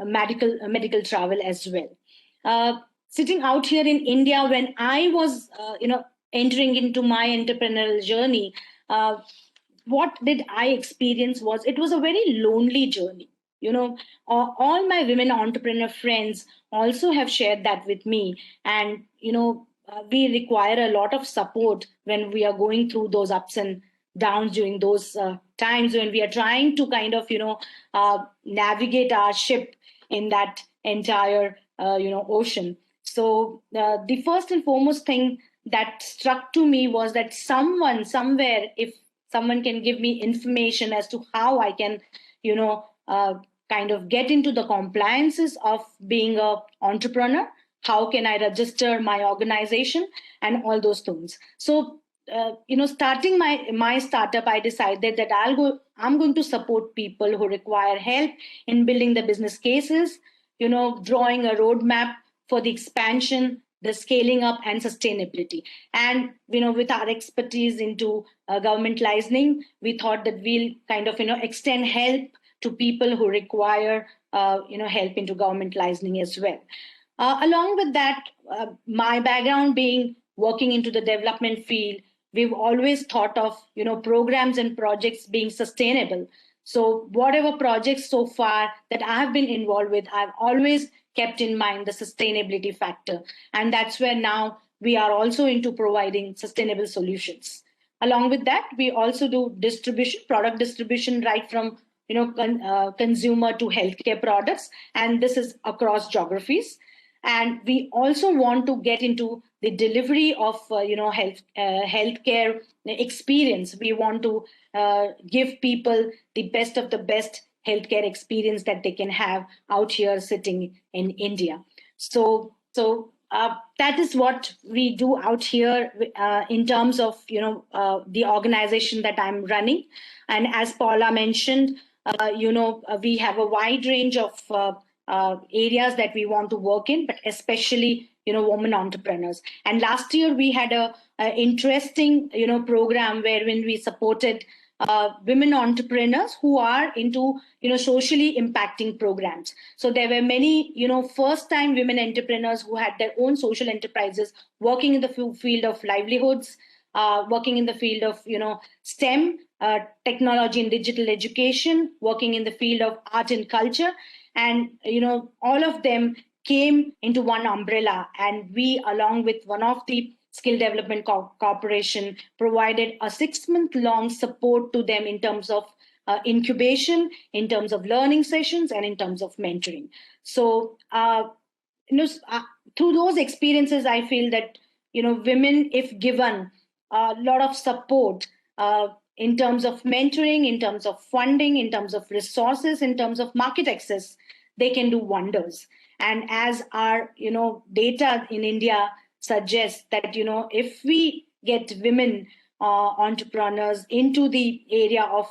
medical travel as well. Sitting out here in India, when I was, entering into my entrepreneurial journey, what did I experience was it was a very lonely journey. All my women entrepreneur friends also have shared that with me. And, we require a lot of support when we are going through those ups and downs during those times when we are trying to kind of, navigate our ship in that entire, ocean. So the first and foremost thing that struck to me was that someone somewhere, if someone can give me information as to how I can, kind of get into the compliances of being an entrepreneur. How can I register my organization and all those things? So, starting my startup, I decided that I'm going to support people who require help in building the business cases, drawing a roadmap for the expansion, the scaling up and sustainability. And, with our expertise into government licensing, we thought that we'll kind of, extend help to people who require, help into government licensing as well. Along with that, my background being working into the development field, we've always thought of, programs and projects being sustainable. So whatever projects so far that I have been involved with, I've always kept in mind the sustainability factor. And that's where now we are also into providing sustainable solutions. Along with that, we also do product distribution, right from consumer to healthcare products. And this is across geographies. And we also want to get into the delivery of healthcare experience. We want to give people the best of the best healthcare experience that they can have out here sitting in India. So that is what we do out here in terms of the organization that I'm running. And as Paula mentioned, we have a wide range of areas that we want to work in, but especially women entrepreneurs. And last year we had a interesting program wherein we supported women entrepreneurs who are into socially impacting programs. So there were many first-time women entrepreneurs who had their own social enterprises, working in the field of livelihoods, working in the field of STEM, technology and digital education, working in the field of art and culture. And, all of them came into one umbrella, and we, along with one of the skill development corporation, provided a 6-month-long support to them in terms of incubation, in terms of learning sessions, and in terms of mentoring. So, through those experiences, I feel that, women, if given a lot of support, in terms of mentoring, in terms of funding, in terms of resources, in terms of market access, they can do wonders. And as our, data in India suggests that, if we get women entrepreneurs into the area of,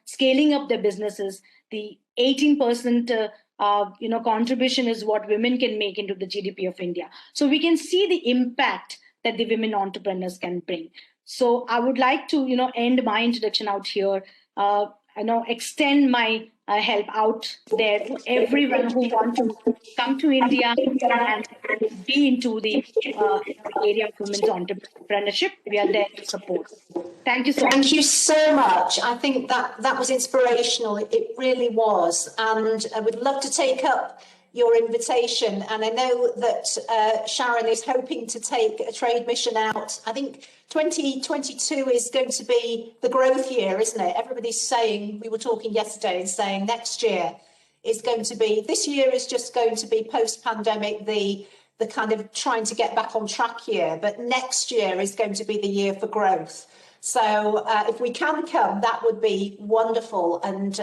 scaling up their businesses, the 18% contribution is what women can make into the GDP of India. So we can see the impact that the women entrepreneurs can bring. So I would like to, end my introduction out here, extend my help out there to everyone who want to come to India and be into the area of women's entrepreneurship. We are there to support. Thank you so much. Thank you so much. I think that was inspirational. It really was. And I would love to take up your invitation. And I know that Sharon is hoping to take a trade mission out. I think 2022 is going to be the growth year, isn't it? Everybody's saying, we were talking yesterday and saying next year is going to be, this year is just going to be post-pandemic, the kind of trying to get back on track year. But next year is going to be the year for growth. So if we can come, that would be wonderful. And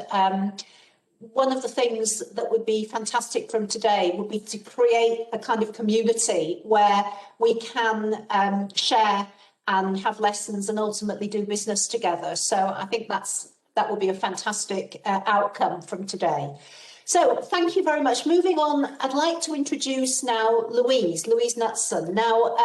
one of the things that would be fantastic from today would be to create a kind of community where we can share and have lessons and ultimately do business together. So I think that would be a fantastic outcome from today. So thank you very much. Moving on, I'd like to introduce now Louise Knutson. Now,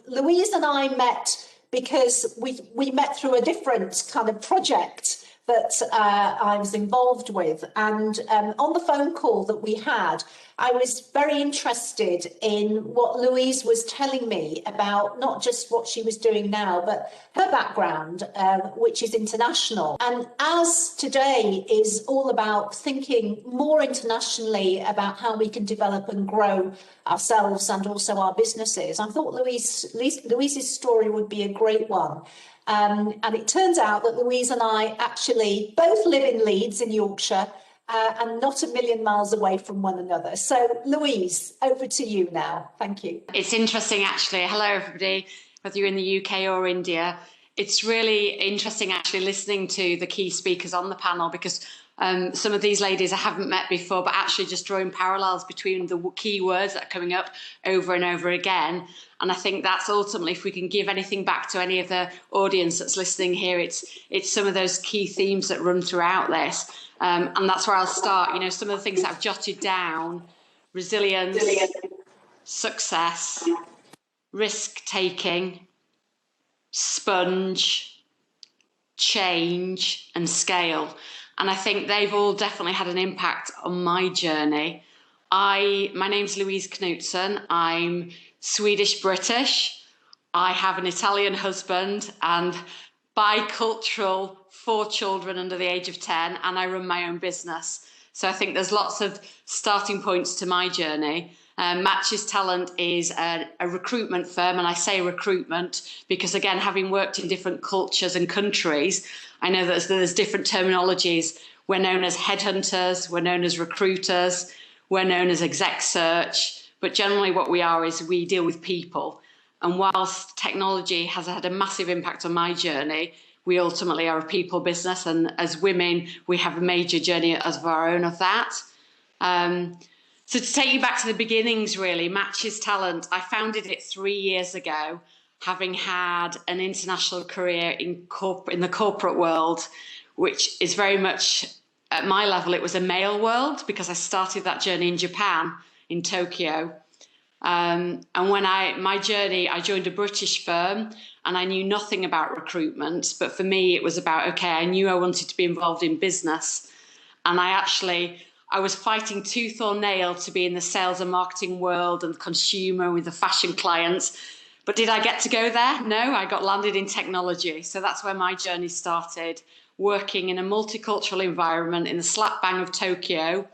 Louise and I met because we met through a different kind of project that I was involved with. And on the phone call that we had, I was very interested in what Louise was telling me about not just what she was doing now, but her background, which is international. And as today is all about thinking more internationally about how we can develop and grow ourselves and also our businesses, I thought Louise's story would be a great one. And it turns out that Louise and I actually both live in Leeds in Yorkshire and not a million miles away from one another. So Louise, over to you now. Thank you. It's interesting, actually. Hello, everybody, whether you're in the UK or India. It's really interesting, actually, listening to the key speakers on the panel, because some of these ladies I haven't met before, but actually just drawing parallels between the key words that are coming up over and over again. And I think that's ultimately, if we can give anything back to any of the audience that's listening here, it's some of those key themes that run throughout this. And that's where I'll start. You know, some of the things that I've jotted down: resilience, success, risk-taking, sponge, change, and scale. And I think they've all definitely had an impact on my journey. My name's Louise Knutson. I'm Swedish-British. I have an Italian husband and bicultural, 4 children under the age of 10, and I run my own business. So I think there's lots of starting points to my journey. Matches Talent is a recruitment firm, and I say recruitment because, again, having worked in different cultures and countries, I know that there's different terminologies. We're known as headhunters, we're known as recruiters, we're known as exec search, but generally what we are is we deal with people. And whilst technology has had a massive impact on my journey, we ultimately are a people business, and as women, we have a major journey of our own of that. So to take you back to the beginnings, really, Matches Talent, I founded it 3 years ago, having had an international career in the corporate world, which is very much, at my level, it was a male world because I started that journey in Japan, in Tokyo. And when my journey, I joined a British firm and I knew nothing about recruitment. But for me, it was about, okay, I knew I wanted to be involved in business. And I was fighting tooth or nail to be in the sales and marketing world and consumer with the fashion clients. But did I get to go there? No, I got landed in technology. So that's where my journey started, working in a multicultural environment in the slap bang of Tokyo,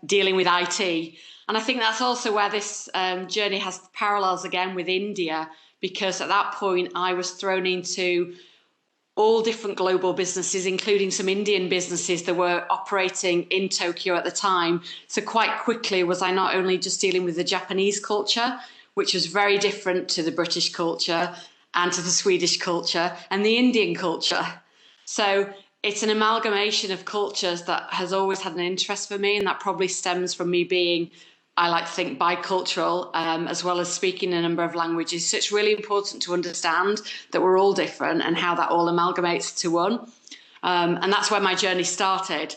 dealing with IT. And I think that's also where this journey has parallels again with India, because at that point I was thrown into all different global businesses, including some Indian businesses that were operating in Tokyo at the time. So quite quickly was I not only just dealing with the Japanese culture, which was very different to the British culture and to the Swedish culture and the Indian culture. So it's an amalgamation of cultures that has always had an interest for me, and that probably stems from me being, I like to think, bicultural, as well as speaking a number of languages. So it's really important to understand that we're all different and how that all amalgamates to one. And that's where my journey started.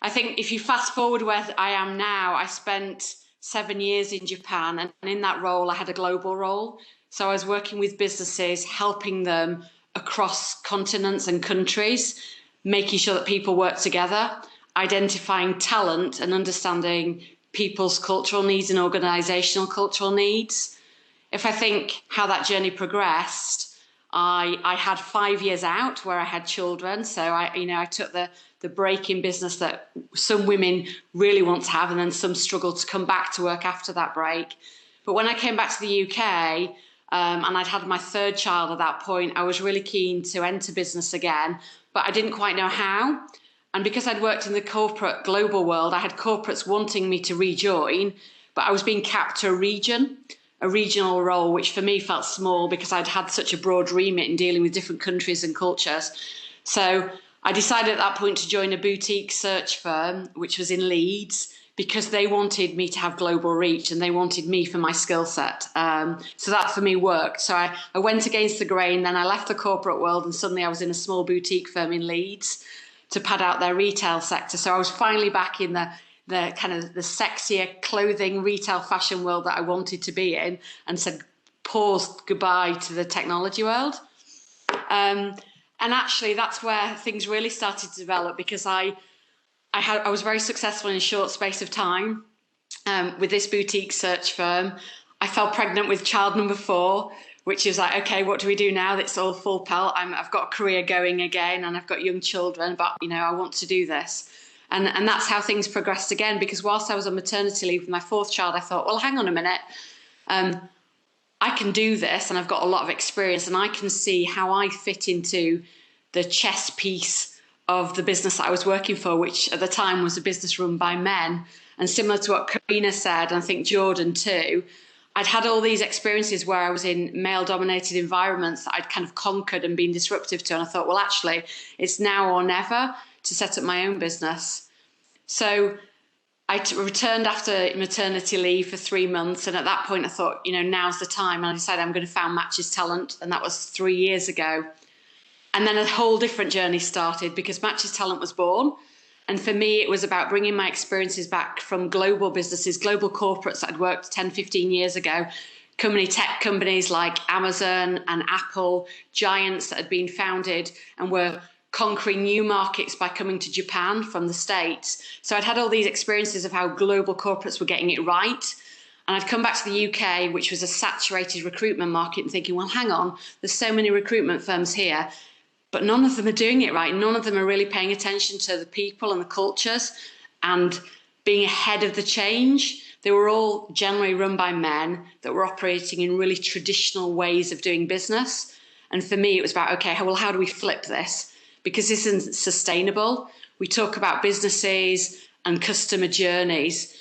I think if you fast forward where I am now, I spent 7 years in Japan, and in that role, I had a global role. So I was working with businesses, helping them across continents and countries, making sure that people work together, identifying talent and understanding people's cultural needs and organisational cultural needs. If I think how that journey progressed, I had 5 years out where I had children. So I took the break in business that some women really want to have, and then some struggle to come back to work after that break. But when I came back to the UK, and I'd had my 3rd child at that point, I was really keen to enter business again, but I didn't quite know how. And because I'd worked in the corporate global world, I had corporates wanting me to rejoin, but I was being capped to a regional role, which for me felt small because I'd had such a broad remit in dealing with different countries and cultures. So I decided at that point to join a boutique search firm, which was in Leeds, because they wanted me to have global reach and they wanted me for my skill set. So that for me worked. So I went against the grain, then I left the corporate world, and suddenly I was in a small boutique firm in Leeds to pad out their retail sector. So I was finally back in the kind of the sexier clothing, retail, fashion world that I wanted to be in, and said, paused goodbye to the technology world. And actually that's where things really started to develop, because I was very successful in a short space of time with this boutique search firm. I fell pregnant with child number 4, which is like, okay, what do we do now? It's all full pelt. I've got a career going again, and I've got young children, but I want to do this. And that's how things progressed again, because whilst I was on maternity leave with my 4th child, I thought, well, hang on a minute. I can do this, and I've got a lot of experience, and I can see how I fit into the chess piece of the business that I was working for, which at the time was a business run by men. And similar to what Karina said, and I think Jordan too, I'd had all these experiences where I was in male-dominated environments that I'd kind of conquered and been disruptive to. And I thought, well, actually, it's now or never to set up my own business. So I returned after maternity leave for 3 months. And at that point, I thought, now's the time. And I decided I'm going to found Matches Talent. And that was 3 years ago. And then a whole different journey started because Matches Talent was born. And for me, it was about bringing my experiences back from global businesses, global corporates that I'd worked 10, 15 years ago, tech companies like Amazon and Apple, giants that had been founded and were conquering new markets by coming to Japan from the States. So I'd had all these experiences of how global corporates were getting it right. And I'd come back to the UK, which was a saturated recruitment market, and thinking, well, hang on, there's so many recruitment firms here, but none of them are doing it right. None of them are really paying attention to the people and the cultures and being ahead of the change. They were all generally run by men that were operating in really traditional ways of doing business. And for me, it was about, okay, well, how do we flip this? Because this isn't sustainable. We talk about businesses and customer journeys.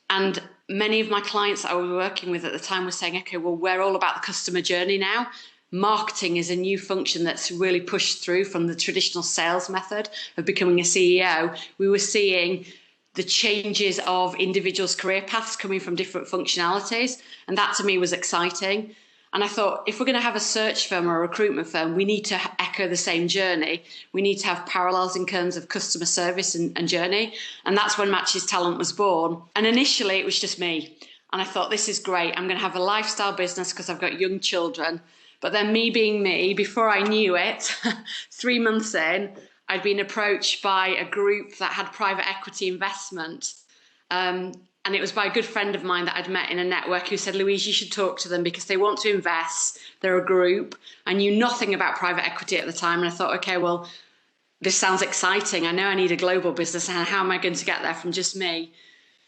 And many of my clients that I was working with at the time were saying, okay, well, we're all about the customer journey now. Marketing is a new function that's really pushed through from the traditional sales method of becoming a CEO. We were seeing the changes of individuals' career paths coming from different functionalities. And that to me was exciting. And I thought, if we're going to have a search firm or a recruitment firm, we need to echo the same journey. We need to have parallels in terms of customer service and journey. And that's when Matches Talent was born. And initially, it was just me. And I thought, this is great. I'm going to have a lifestyle business because I've got young children. But then me being me, before I knew it, 3 months in, I'd been approached by a group that had private equity investment. And it was by a good friend of mine that I'd met in a network who said, Louise, you should talk to them because they want to invest. They're a group. I knew nothing about private equity at the time. And I thought, okay, well, this sounds exciting. I know I need a global business. And how am I going to get there from just me?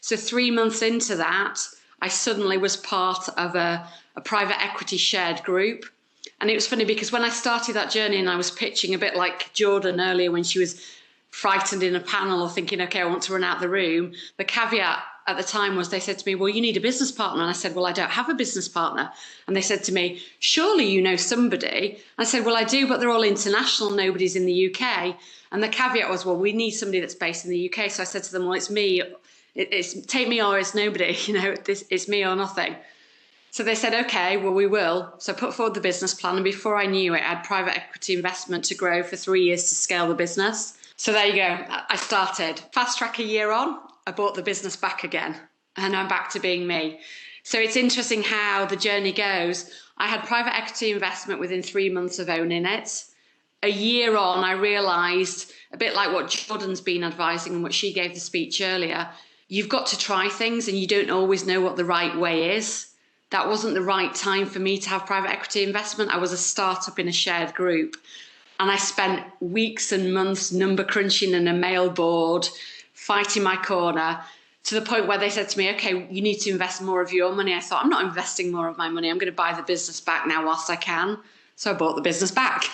So 3 months into that, I suddenly was part of a private equity shared group. And it was funny because when I started that journey and I was pitching a bit like Jordan earlier when she was frightened in a panel or thinking, okay, I want to run out the room, the caveat at the time was they said to me, well, you need a business partner. And I said, well, I don't have a business partner. And they said to me, surely you know somebody. I said, well, I do, but they're all international. Nobody's in the UK. And the caveat was, well, we need somebody that's based in the UK. So I said to them, well, it's me. It's take me or it's nobody. It's me or nothing. So they said, okay, well, we will. So I put forward the business plan. And before I knew it, I had private equity investment to grow for 3 years to scale the business. So there you go. I started. Fast track a year on, I bought the business back again. And I'm back to being me. So it's interesting how the journey goes. I had private equity investment within 3 months of owning it. A year on, I realised, a bit like what Jordan's been advising and what she gave the speech earlier, you've got to try things and you don't always know what the right way is. That wasn't the right time for me to have private equity investment. I was a startup in a shared group. And I spent weeks and months number crunching in a mail board, fighting my corner, to the point where they said to me, okay, you need to invest more of your money. I thought, I'm not investing more of my money. I'm going to buy the business back now whilst I can. So I bought the business back.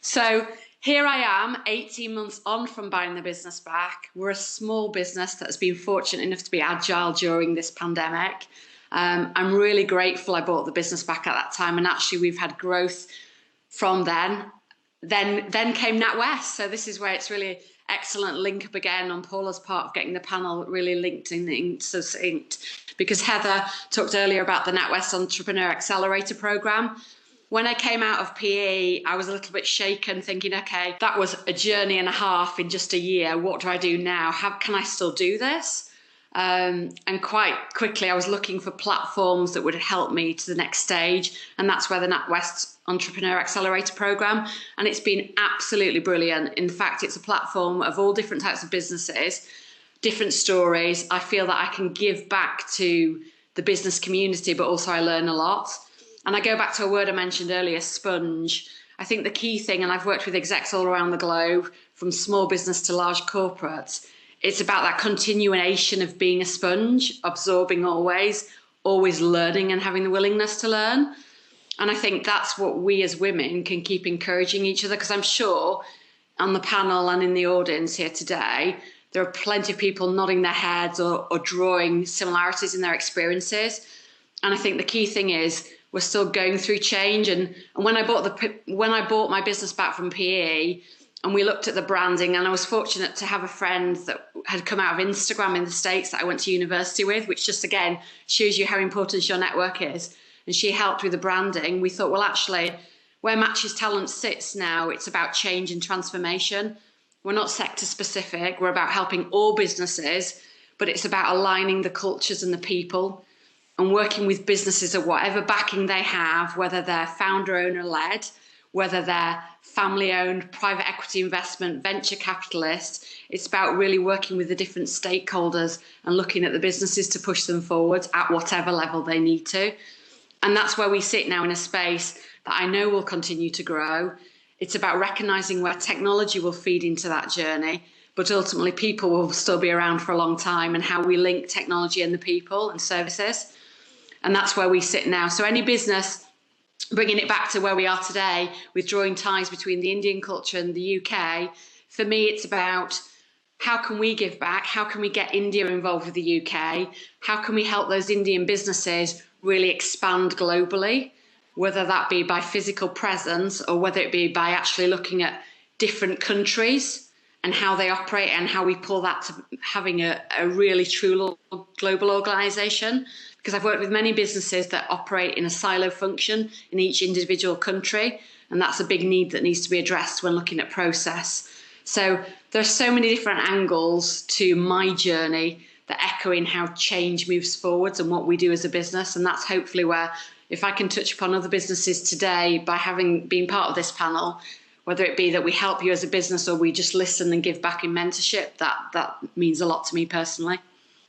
So here I am, 18 months on from buying the business back. We're a small business that has been fortunate enough to be agile during this pandemic. I'm really grateful I bought the business back at that time. And actually, we've had growth from then. Then came NatWest. So this is where it's really excellent link up again on Paula's part of getting the panel really linked and succinct. Because Heather talked earlier about the NatWest Entrepreneur Accelerator Programme. When I came out of PE, I was a little bit shaken, thinking, okay, that was a journey and a half in just a year. What do I do now? How can I still do this? And quite quickly, I was looking for platforms that would help me to the next stage. And that's where the NatWest Entrepreneur Accelerator Programme. And it's been absolutely brilliant. In fact, it's a platform of all different types of businesses, different stories. I feel that I can give back to the business community, but also I learn a lot. And I go back to a word I mentioned earlier, sponge. I think the key thing, and I've worked with execs all around the globe, from small business to large corporates, it's about that continuation of being a sponge, absorbing always learning and having the willingness to learn. And I think that's what we as women can keep encouraging each other, because I'm sure on the panel and in the audience here today, there are plenty of people nodding their heads or drawing similarities in their experiences. And I think the key thing is we're still going through change. And when I bought my business back from PE, and we looked at the branding, and I was fortunate to have a friend that had come out of Instagram in the States that I went to university with, which just again shows you how important your network is. And she helped with the branding. We thought, well, actually, where Matches Talent sits now, it's about change and transformation. We're not sector specific. We're about helping all businesses, but it's about aligning the cultures and the people and working with businesses at whatever backing they have, whether they're founder owner led, whether they're family owned, private equity investment, venture capitalist. It's about really working with the different stakeholders and looking at the businesses to push them forward at whatever level they need to. And that's where we sit now, in a space that I know will continue to grow. It's about recognising where technology will feed into that journey, but ultimately people will still be around for a long time, and how we link technology and the people and services. And that's where we sit now. So any business, bringing it back to where we are today, with drawing ties between the Indian culture and the UK, for me, it's about how can we give back? How can we get India involved with the UK? How can we help those Indian businesses really expand globally, whether that be by physical presence or whether it be by actually looking at different countries and how they operate, and how we pull that to having a really true global organisation. Because I've worked with many businesses that operate in a silo function in each individual country, and that's a big need that needs to be addressed when looking at process. So there are so many different angles to my journey that echo in how change moves forwards and what we do as a business. And that's hopefully where, if I can touch upon other businesses today by having been part of this panel, whether it be that we help you as a business or we just listen and give back in mentorship, that means a lot to me personally.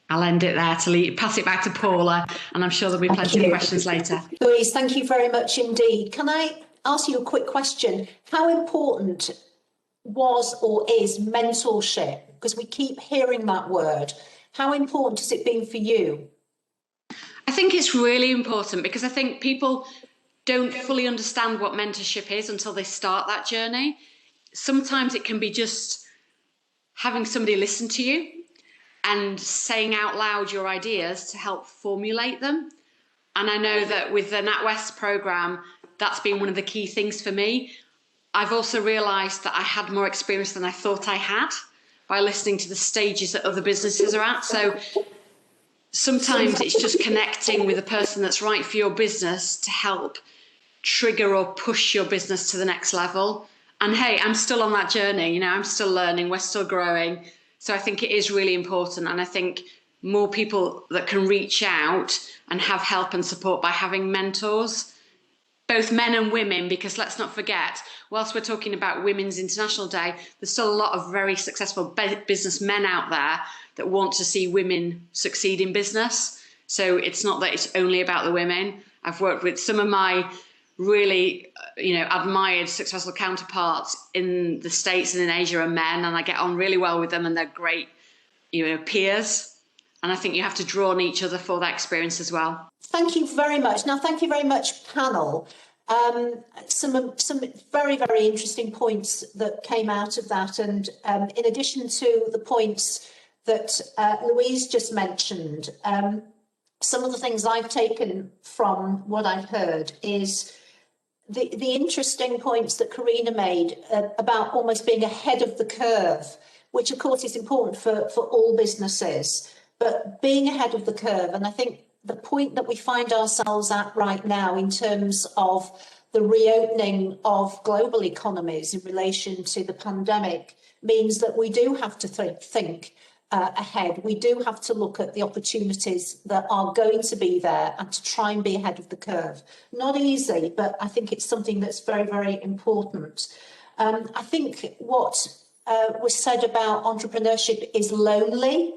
I'll end it there to pass it back to Paula, and I'm sure there'll be plenty of questions later. Louise, thank you very much indeed. Can I ask you a quick question? How important was or is mentorship? Because we keep hearing that word. How important has it been for you? I think it's really important, because I think people don't fully understand what mentorship is until they start that journey. Sometimes it can be just having somebody listen to you and saying out loud your ideas to help formulate them. And I know that with the NatWest programme, that's been one of the key things for me. I've also realised that I had more experience than I thought I had by listening to the stages that other businesses are at. So sometimes it's just connecting with a person that's right for your business to help trigger or push your business to the next level. And hey, I'm still on that journey, you know, I'm still learning, we're still growing. So I think it is really important. And I think more people that can reach out and have help and support by having mentors, both men and women, because let's not forget, whilst we're talking about Women's International Day, there's still a lot of very successful businessmen out there that want to see women succeed in business. So it's not that it's only about the women. I've worked with some of my really, admired successful counterparts in the States and in Asia are men, and I get on really well with them, and they're great, peers. And I think you have to draw on each other for that experience as well. Thank you very much. Now, thank you very much, panel. Some very, very interesting points that came out of that. And in addition to the points that Louise just mentioned, some of the things I've taken from what I've heard is the interesting points that Karina made about almost being ahead of the curve, which of course is important for all businesses, but being ahead of the curve. And I think the point that we find ourselves at right now in terms of the reopening of global economies in relation to the pandemic means that we do have to think ahead. We do have to look at the opportunities that are going to be there and to try and be ahead of the curve. Not easy, but I think it's something that's very, very important. I think what was said about entrepreneurship is lonely.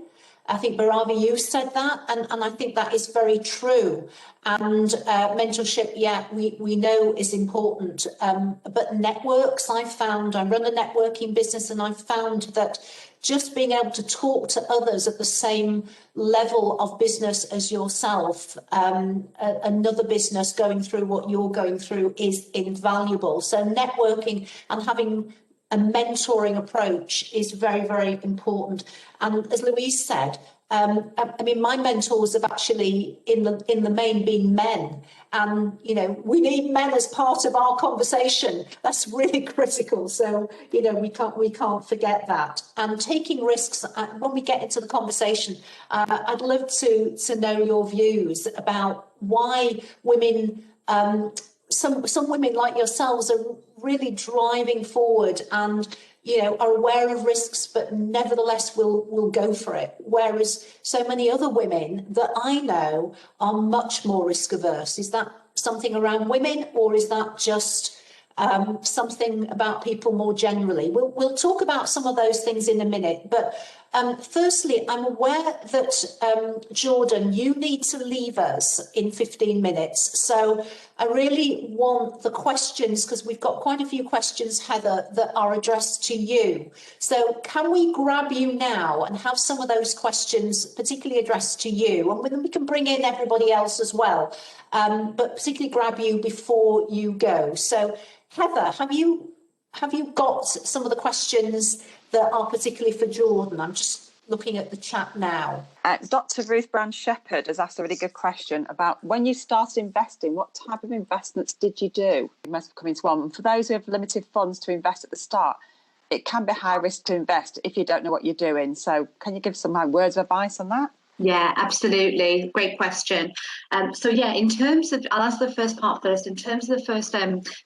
I think, Bhairavi, you said that, and I think that is very true. And mentorship, we know is important. But networks, I run a networking business, and I've found that just being able to talk to others at the same level of business as yourself, another business going through what you're going through, is invaluable. So networking and having a mentoring approach is very, very important. And as Louise said, I mean, my mentors have actually, in the main, been men, and we need men as part of our conversation. That's really critical. So we can't forget that. And taking risks. When we get into the conversation, I'd love to know your views about why women. Some women like yourselves are really driving forward and are aware of risks, but nevertheless will go for it. Whereas so many other women that I know are much more risk averse. Is that something around women, or is that just something about people more generally? We'll talk about some of those things in a minute, but firstly, I'm aware that Jordan, you need to leave us in 15 minutes. So I really want the questions, because we've got quite a few questions, Heather, that are addressed to you. So can we grab you now and have some of those questions particularly addressed to you? And then we can bring in everybody else as well, but particularly grab you before you go. So Heather, have you got some of the questions that are particularly for Jordan? I'm just looking at the chat now. Dr. Ruth Brown-Shepherd has asked a really good question about when you started investing, what type of investments did you do? You must have come into one. And for those who have limited funds to invest at the start, it can be high risk to invest if you don't know what you're doing. So can you give some words of advice on that? Yeah, absolutely. Great question. So yeah, in terms of, I'll answer the first part first. In terms of the first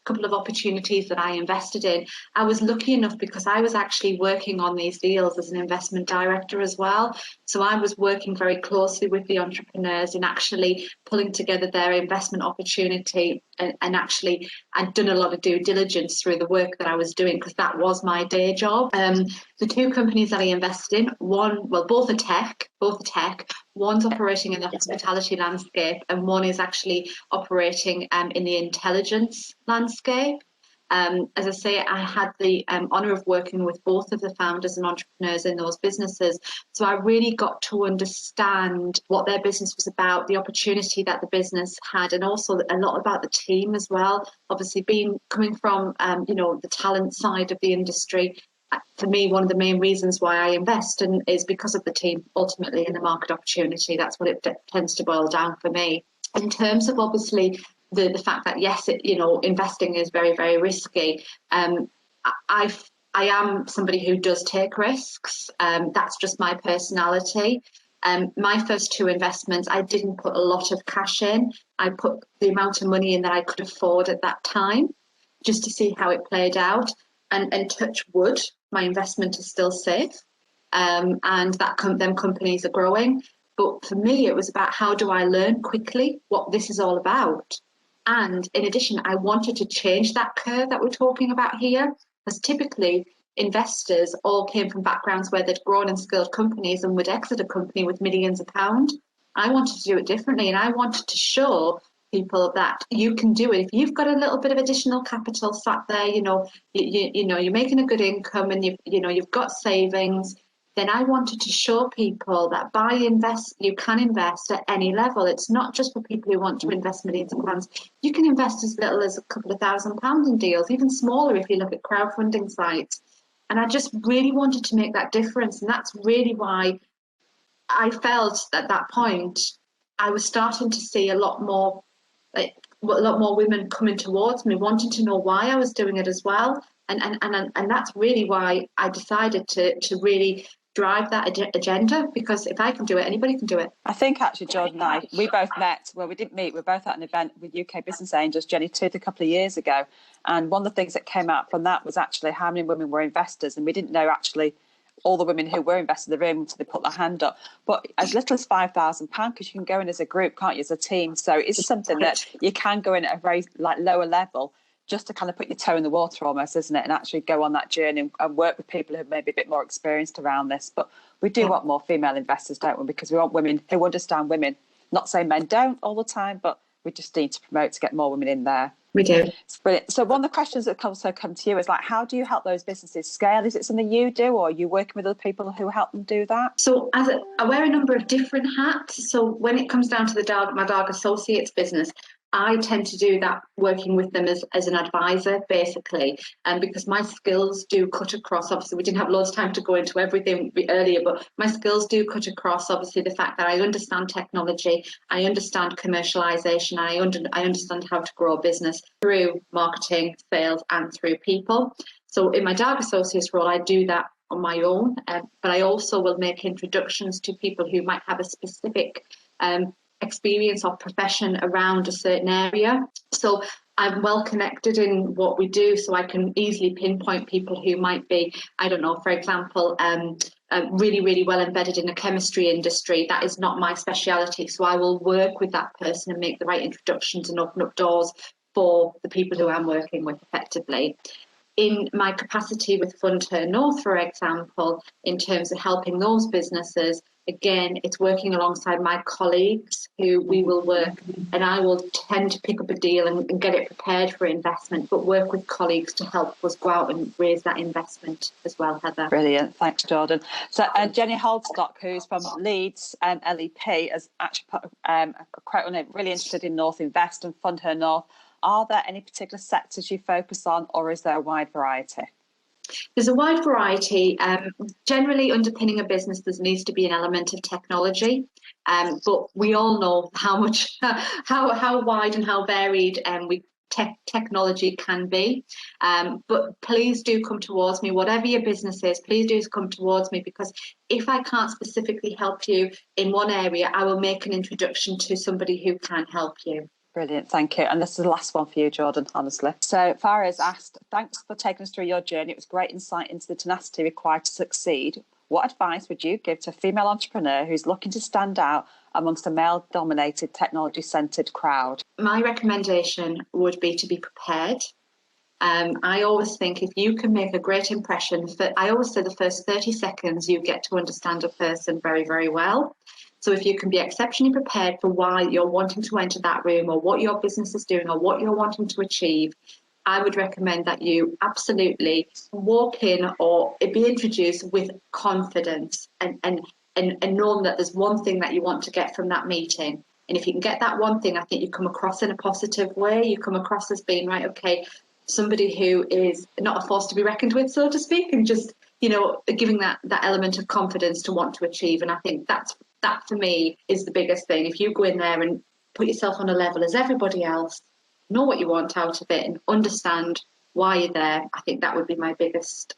couple of opportunities that I invested in, I was lucky enough because I was actually working on these deals as an investment director as well. So I was working very closely with the entrepreneurs in actually pulling together their investment opportunity, and actually I'd done a lot of due diligence through the work that I was doing, because that was my day job. The two companies that I invested in, both are tech. One's operating in the hospitality landscape, and one is actually operating in the intelligence landscape. As I say, I had the honour of working with both of the founders and entrepreneurs in those businesses. So I really got to understand what their business was about, the opportunity that the business had, and also a lot about the team as well. Obviously, coming from the talent side of the industry, for me, one of the main reasons why I invest is because of the team, ultimately, in the market opportunity. That's what it tends to boil down for me. In terms of obviously the fact that, yes, investing is very, very risky. I am somebody who does take risks. That's just my personality. My first two investments, I didn't put a lot of cash in. I put the amount of money in that I could afford at that time, just to see how it played out. And touch wood, my investment is still safe, and them companies are growing. But for me, it was about how do I learn quickly what this is all about. And in addition, I wanted to change that curve that we're talking about here, because typically investors all came from backgrounds where they'd grown and scaled companies and would exit a company with millions of pounds. I wanted to do it differently, and I wanted to show people that you can do it if you've got a little bit of additional capital sat there. You're making a good income, and you've got savings. Then I wanted to show people that you can invest at any level. It's not just for people who want to invest millions of pounds. You can invest as little as a couple of £1,000 in deals, even smaller if you look at crowdfunding sites. And I just really wanted to make that difference, and that's really why I felt at that point I was starting to see a lot more women coming towards me, wanting to know why I was doing it as well, and that's really why I decided to really drive that agenda, because if I can do it, anybody can do it. I think actually Jordan and I, we both met, well, we didn't meet, we were both at an event with UK Business Angels, Jenny Tooth, a couple of years ago, and one of the things that came out from that was actually how many women were investors, and we didn't know actually all the women who were invested in the room until they put their hand up. But as little as £5,000, because you can go in as a group, can't you, as a team? So it's something that you can go in at a very lower level, just to kind of put your toe in the water almost, isn't it? And actually go on that journey and work with people who may be a bit more experienced around this. But we do want more female investors, don't we? Because we want women who understand women. Not saying men don't all the time, but we just need to promote to get more women in there. We do. It's brilliant. So one of the questions that also come to you is how do you help those businesses scale? Is it something you do, or are you working with other people who help them do that? So I wear a number of different hats. So when it comes down to my Dargue Associates business, I tend to do that working with them as an advisor, basically, and because my skills do cut across. Obviously, we didn't have loads of time to go into everything earlier, but my skills do cut across, obviously, the fact that I understand technology, I understand commercialization, I understand how to grow a business through marketing, sales, and through people. So in my Dargue Associates role, I do that on my own, but I also will make introductions to people who might have a specific experience or profession around a certain area. So I'm well connected in what we do, so I can easily pinpoint people who might be, I don't know, for example, really, really well embedded in the chemistry industry. That is not my speciality, so I will work with that person and make the right introductions and open up doors for the people who I'm working with effectively. In my capacity with Fund Her North, for example, in terms of helping those businesses, again, it's working alongside my colleagues who we will work, and I will tend to pick up a deal and get it prepared for investment, but work with colleagues to help us go out and raise that investment as well, Heather. Brilliant. Thanks, Jordan. So Jenny Holdstock, who's from Leeds LEP, has actually put a quote on it, really interested in North Invest and Fund Her North. Are there any particular sectors you focus on, or is there a wide variety? There's a wide variety. Generally, underpinning a business, there needs to be an element of technology. But we all know how much, how wide and how varied technology can be. But please do come towards me, whatever your business is. Please do come towards me, because if I can't specifically help you in one area, I will make an introduction to somebody who can help you. Brilliant, thank you. And this is the last one for you, Jordan, honestly. So Farah's asked, thanks for taking us through your journey. It was great insight into the tenacity required to succeed. What advice would you give to a female entrepreneur who's looking to stand out amongst a male-dominated, technology-centred crowd? My recommendation would be to be prepared. I always think if you can make a great impression, I always say the first 30 seconds you get to understand a person very, very well. So if you can be exceptionally prepared for why you're wanting to enter that room, or what your business is doing, or what you're wanting to achieve, I would recommend that you absolutely walk in or be introduced with confidence and knowing that there's one thing that you want to get from that meeting. And if you can get that one thing, I think you come across in a positive way. You come across as being, right, okay, somebody who is not a force to be reckoned with, so to speak, and just, you know, giving that element of confidence to want to achieve. And I think that for me is the biggest thing. If you go in there and put yourself on a level as everybody else, know what you want out of it and understand why you're there, I think that would be my biggest,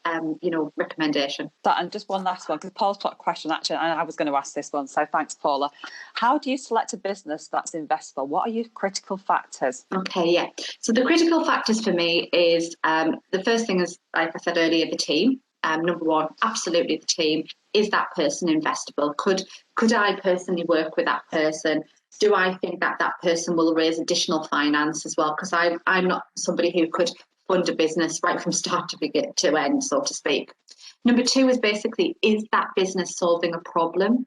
recommendation. And just one last one, because Paul's got a question, actually, and I was going to ask this one, so thanks, Paula. How do you select a business that's investable? What are your critical factors? Okay, yeah. So the critical factors for me is, the first thing is, like I said earlier, the team. Number one, absolutely the team. Is that person investable? Could I personally work with that person? Do I think that person will raise additional finance as well? Because I'm not somebody who could fund a business right from start to end, so to speak. Number two is basically, is that business solving a problem?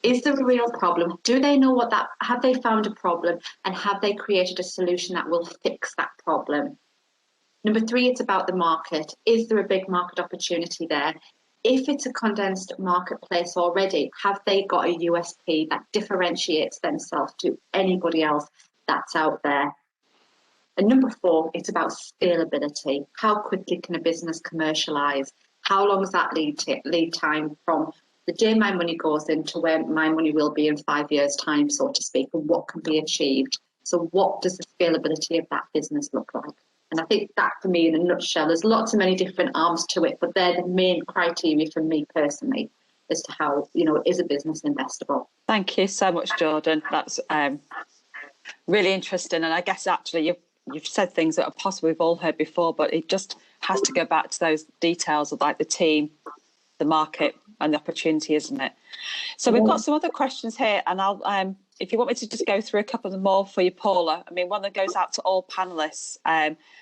Is there a real problem? Do they know have they found a problem, and have they created a solution that will fix that problem? Number three, it's about the market. Is there a big market opportunity there? If it's a condensed marketplace already, have they got a USP that differentiates themselves to anybody else that's out there? And number four, it's about scalability. How quickly can a business commercialize? How long is that lead time from the day my money goes in to where my money will be in 5 years' time, so to speak, and what can be achieved? So what does the scalability of that business look like? And I think that, for me, in a nutshell, there's lots of many different arms to it, but they're the main criteria for me personally as to how, is a business investable. Thank you so much, Jordan. That's really interesting. And I guess actually you've said things that are possible we've all heard before, but it just has to go back to those details of like the team, the market, and the opportunity, isn't it? So we've got some other questions here, and I'll if you want me to just go through a couple of them more for you, Paula. I mean, one that goes out to all panelists,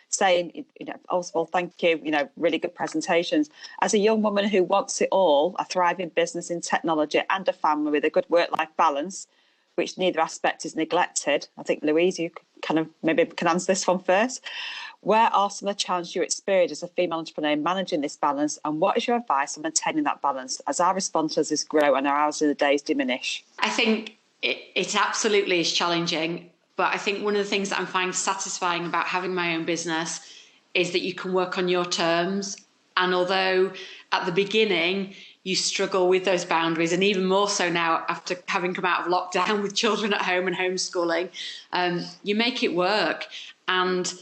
saying, first of all, thank you, really good presentations. As a young woman who wants it all, a thriving business in technology and a family with a good work-life balance, which neither aspect is neglected. I think, Louise, you kind of maybe can answer this one first. Where are some of the challenges you experienced as a female entrepreneur managing this balance, and what is your advice on maintaining that balance as our responsibilities grow and our hours of the days diminish? I think it absolutely is challenging. But I think one of the things that I find satisfying about having my own business is that you can work on your terms. And although at the beginning you struggle with those boundaries, and even more so now after having come out of lockdown with children at home and homeschooling, you make it work. And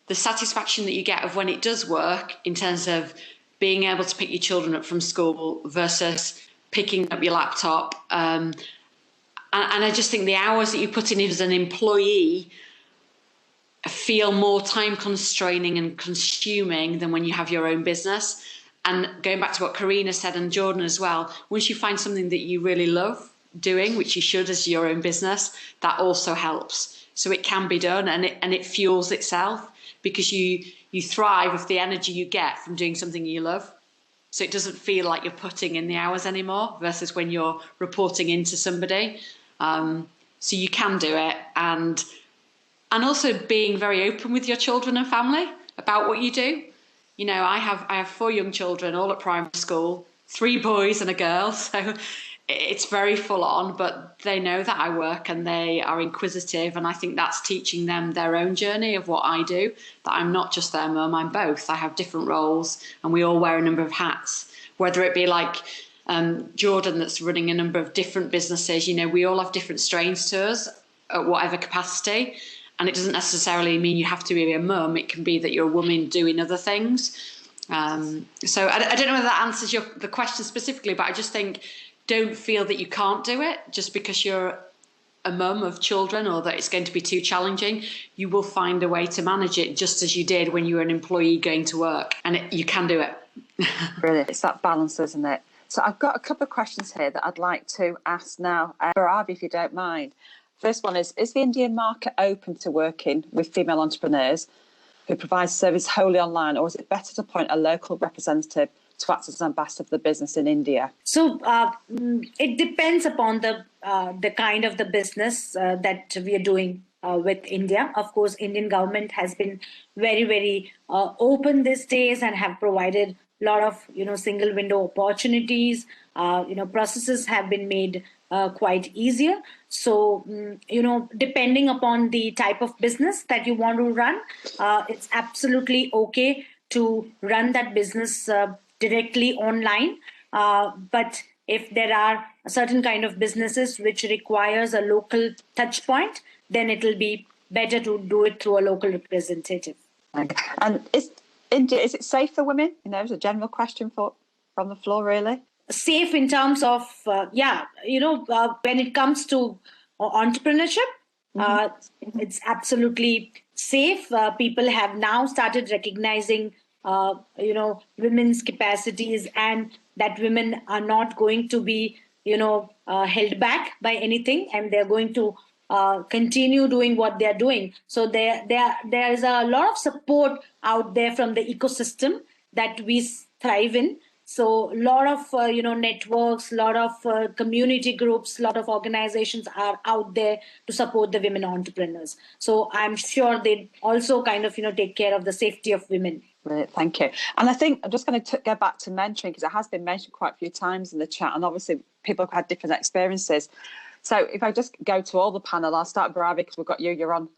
the satisfaction that you get of when it does work in terms of being able to pick your children up from school versus picking up your laptop. And I just think the hours that you put in as an employee feel more time constraining and consuming than when you have your own business. And going back to what Karina said, and Jordan as well, once you find something that you really love doing, which you should as your own business, that also helps. So it can be done, and it fuels itself, because you thrive with the energy you get from doing something you love. So it doesn't feel like you're putting in the hours anymore versus when you're reporting into somebody. So you can do it, and also being very open with your children and family about what you do. You know, I have 4 young children, all at primary school, 3 boys and a girl. So it's very full on, but they know that I work and they are inquisitive. And I think that's teaching them their own journey of what I do, that I'm not just their mum, I'm both. I have different roles and we all wear a number of hats, whether it be like Jordan that's running a number of different businesses. You know, we all have different strains to us at whatever capacity. And it doesn't necessarily mean you have to be a mum. It can be that you're a woman doing other things. So I don't know whether that answers the question specifically, but I just think don't feel that you can't do it just because you're a mum of children or that it's going to be too challenging. You will find a way to manage it just as you did when you were an employee going to work, and you can do it. Brilliant. It's that balance, isn't it? So I've got a couple of questions here that I'd like to ask now. Bhairavi, if you don't mind. First one is the Indian market open to working with female entrepreneurs who provide service wholly online, or is it better to appoint a local representative to act as an ambassador for the business in India? So it depends upon the kind of the business that we are doing with India. Of course, Indian government has been very, very open these days and have provided a lot of, single window opportunities. Processes have been made quite easier. So, depending upon the type of business that you want to run, it's absolutely okay to run that business directly online. But if there are a certain kind of businesses which requires a local touch point, then it will be better to do it through a local representative. Okay. And is it safe for women? It's a general question from the floor, really. Safe in terms of, when it comes to entrepreneurship, it's absolutely safe. People have now started recognizing, women's capacities, and that women are not going to be, held back by anything, and they're going to continue doing what they're doing. So there is a lot of support out there from the ecosystem that we thrive in. So a lot of, networks, a lot of community groups, a lot of organizations are out there to support the women entrepreneurs. So I'm sure they also kind of, take care of the safety of women. Brilliant, thank you. And I think I'm just going to go back to mentoring, because it has been mentioned quite a few times in the chat, and obviously people have had different experiences. So if I just go to all the panel, I'll start Bhairavi, because we've got you're on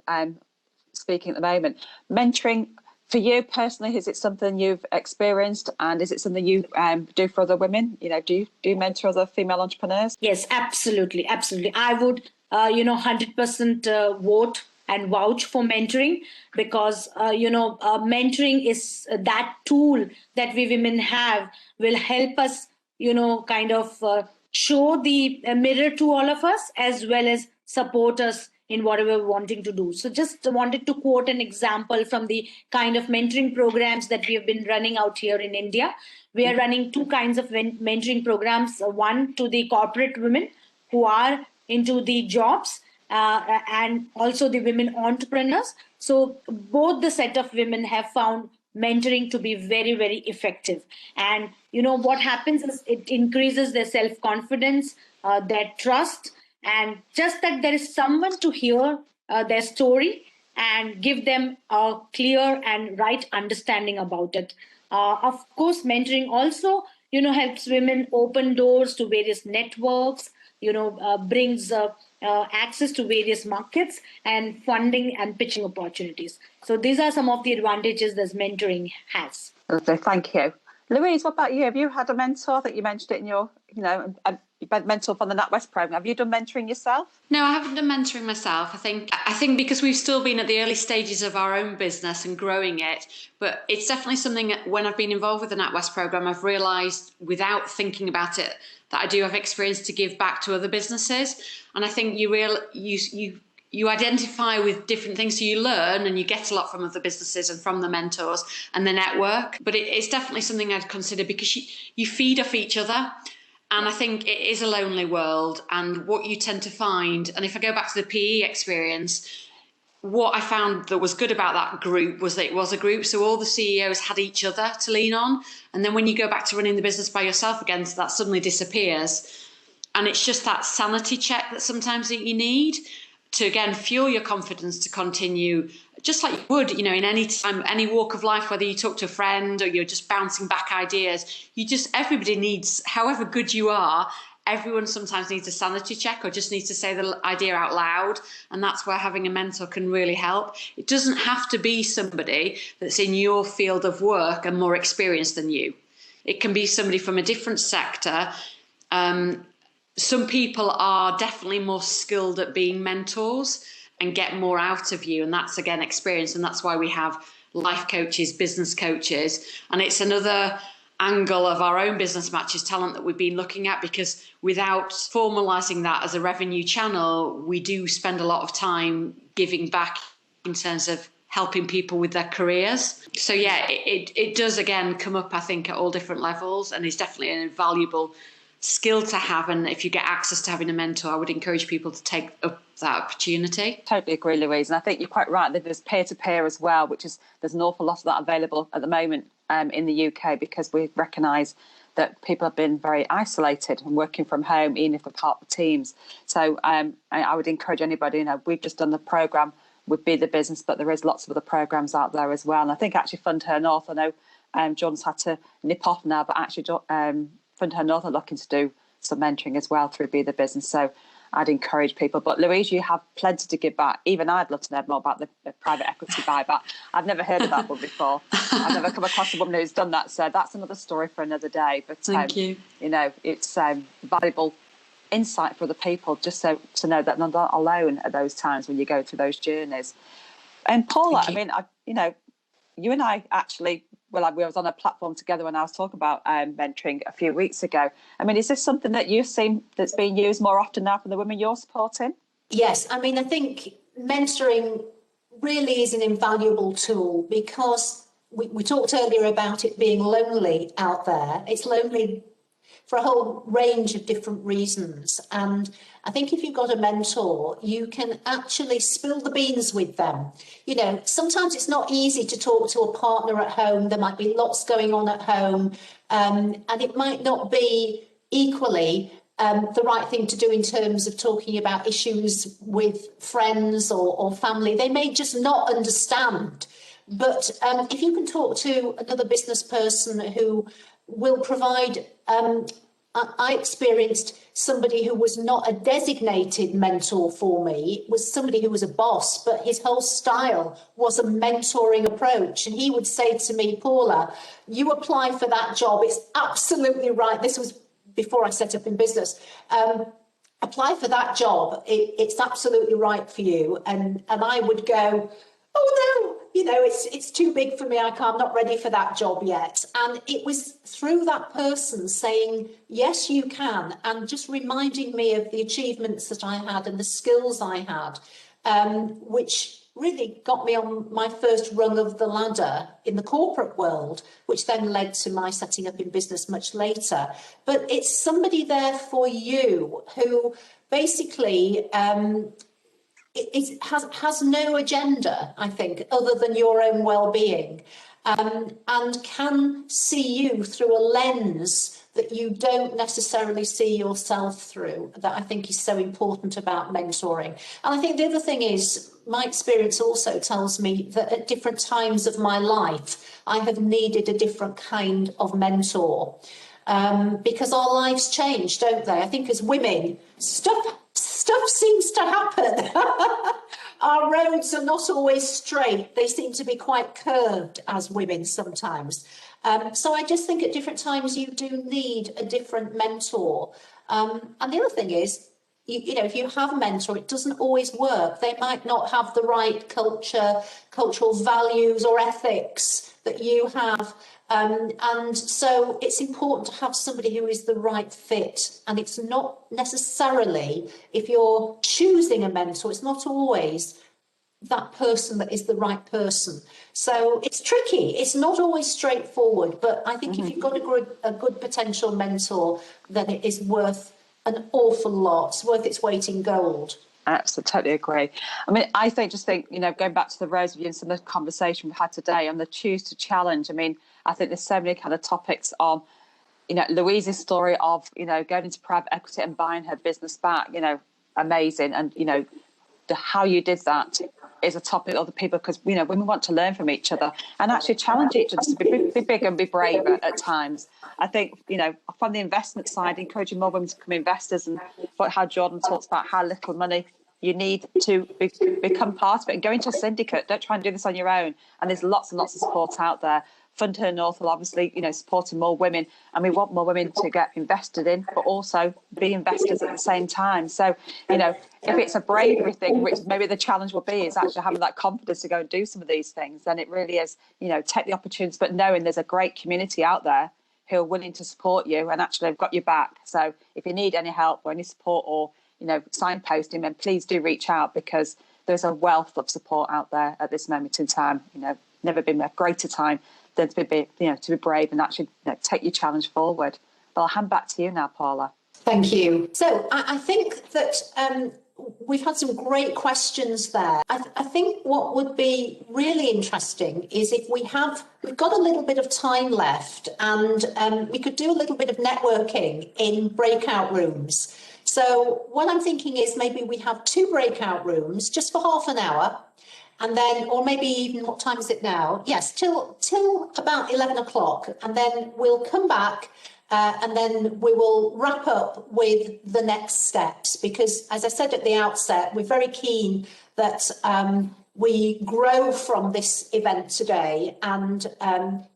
speaking at the moment. Mentoring, for you personally, is it something you've experienced, and is it something you do for other women? Do you mentor other female entrepreneurs? Yes, absolutely. Absolutely. I would, 100% vote and vouch for mentoring, because, mentoring is that tool that we women have, will help us, kind of show the mirror to all of us, as well as support us in whatever we're wanting to do. So just wanted to quote an example from the kind of mentoring programs that we have been running out here in India. We are running 2 kinds of mentoring programs, one to the corporate women who are into the jobs, and also the women entrepreneurs. So both the set of women have found mentoring to be very, very effective. And, what happens is it increases their self-confidence, their trust, and just that there is someone to hear their story and give them a clear and right understanding about it. Of course, mentoring also, helps women open doors to various networks, brings access to various markets, and funding and pitching opportunities. So these are some of the advantages that mentoring has. Lovely, thank you. Louise, what about you? Have you had a mentor that you mentioned it in your, you've been mentor from the NatWest program? Have you done mentoring yourself? No, I haven't done mentoring myself. I think because we've still been at the early stages of our own business and growing it, but it's definitely something when I've been involved with the NatWest program, I've realised without thinking about it that I do have experience to give back to other businesses. And I think you identify with different things, so you learn and you get a lot from other businesses and from the mentors and the network. But it's definitely something I'd consider because you feed off each other. And I think it is a lonely world. And what you tend to find, and if I go back to the PE experience, what I found that was good about that group was that it was a group. So all the CEOs had each other to lean on. And then when you go back to running the business by yourself again, that suddenly disappears. And it's just that sanity check that sometimes that you need to, again, fuel your confidence to continue, just like you would, in any time, any walk of life, whether you talk to a friend or you're just bouncing back ideas, everybody needs, however good you are, everyone sometimes needs a sanity check or just needs to say the idea out loud. And that's where having a mentor can really help. It doesn't have to be somebody that's in your field of work and more experienced than you. It can be somebody from a different sector. Some people are definitely more skilled at being mentors and get more out of you. And that's, again, experience. And that's why we have life coaches, business coaches. And it's another angle of our own business matches talent that we've been looking at, because without formalising that as a revenue channel, we do spend a lot of time giving back in terms of helping people with their careers. So, yeah, it does, again, come up, I think, at all different levels and is definitely an invaluable skill to have. And if you get access to having a mentor, I would encourage people to take up that opportunity. Totally agree, Louise. And I think you're quite right that there's peer-to-peer as well, there's an awful lot of that available at the moment in the UK, because we recognise that people have been very isolated and working from home, even if they're part of teams. So I would encourage anybody, we've just done the programme with Be the Business, but there is lots of other programmes out there as well. And I think actually Fund Her North, I know John's had to nip off now, but actually Fund Her North are looking to do some mentoring as well through Be the Business. So I'd encourage people. But Louise, you have plenty to give back. Even I'd love to know more about the private equity buyback. I've never heard of that one before. I've never come across a woman who's done that. So that's another story for another day. But thank you. It's valuable insight for other people, just so to know that they're not alone at those times when you go through those journeys. And Paula, I mean, you and I actually, we was on a platform together when I was talking about mentoring a few weeks ago. I mean, is this something that you've seen that's being used more often now from the women you're supporting? Yes, I mean, I think mentoring really is an invaluable tool, because we talked earlier about it being lonely out there. It's lonely for a whole range of different reasons. And I think if you've got a mentor, you can actually spill the beans with them. Sometimes it's not easy to talk to a partner at home. There might be lots going on at home, and it might not be equally the right thing to do in terms of talking about issues with friends or family. They may just not understand. But if you can talk to another business person who will provide, I experienced somebody who was not a designated mentor for me, was somebody who was a boss, but his whole style was a mentoring approach. And he would say to me, Paula, you apply for that job. It's absolutely right. This was before I set up in business. Apply for that job. It's absolutely right for you. And I would go, oh no, it's too big for me. I'm not ready for that job yet. And it was through that person saying, yes, you can, and just reminding me of the achievements that I had and the skills I had, which really got me on my first rung of the ladder in the corporate world, which then led to my setting up in business much later. But it's somebody there for you who basically it has no agenda, I think, other than your own well-being, and can see you through a lens that you don't necessarily see yourself through, that I think is so important about mentoring. And I think the other thing is, my experience also tells me that at different times of my life, I have needed a different kind of mentor, because our lives change, don't they? I think as women, stuff stuff seems to happen. Our roads are not always straight. They seem to be quite curved as women sometimes. So I just think at different times you do need a different mentor. And the other thing is, you know, if you have a mentor, it doesn't always work. They might not have the right cultural values or ethics that you have. And so it's important to have somebody who is the right fit. And it's not necessarily, if you're choosing a mentor, it's not always that person that is the right person. So it's tricky. It's not always straightforward. But I think if you've got a good potential mentor, then it is worth an awful lot. It's worth its weight in gold. Absolutely, totally agree. I mean, I think, you know, going back to the rose review and some of the conversation we've had today on the choose to challenge. I mean, I think there's so many kind of topics on, you know, Louise's story of, you know, going into private equity and buying her business back, you know, amazing. And, you know, how you did that is a topic other people, because, you know, women want to learn from each other and actually challenge each other to be big and be brave at times. I think, you know, from the investment side, encouraging more women to become investors, and how Jordan talks about how little money you need to become part of it and go into a syndicate. Don't try and do this on your own. And there's lots and lots of support out there. Fund Her North will obviously, you know, supporting more women, and we want more women to get invested in, but also be investors at the same time. So, you know, if it's a bravery thing, which maybe the challenge will be, is actually having that confidence to go and do some of these things, then it really is, you know, take the opportunities, but knowing there's a great community out there who are willing to support you and actually have got your back. So if you need any help or any support or, you know, signposting, then please do reach out, because there's a wealth of support out there at this moment in time. You know, never been a greater time than to be, you know, to be brave and actually, you know, take your challenge forward. But I'll hand back to you now, Paula. Thank you. So I think that we've had some great questions there. I think what would be really interesting is if we've got a little bit of time left, and we could do a little bit of networking in breakout rooms. So what I'm thinking is maybe we have 2 breakout rooms just for half an hour. And then, or maybe even, what time is it now? Yes, till about 11 o'clock. And then we'll come back and then we will wrap up with the next steps. Because as I said at the outset, we're very keen that we grow from this event today and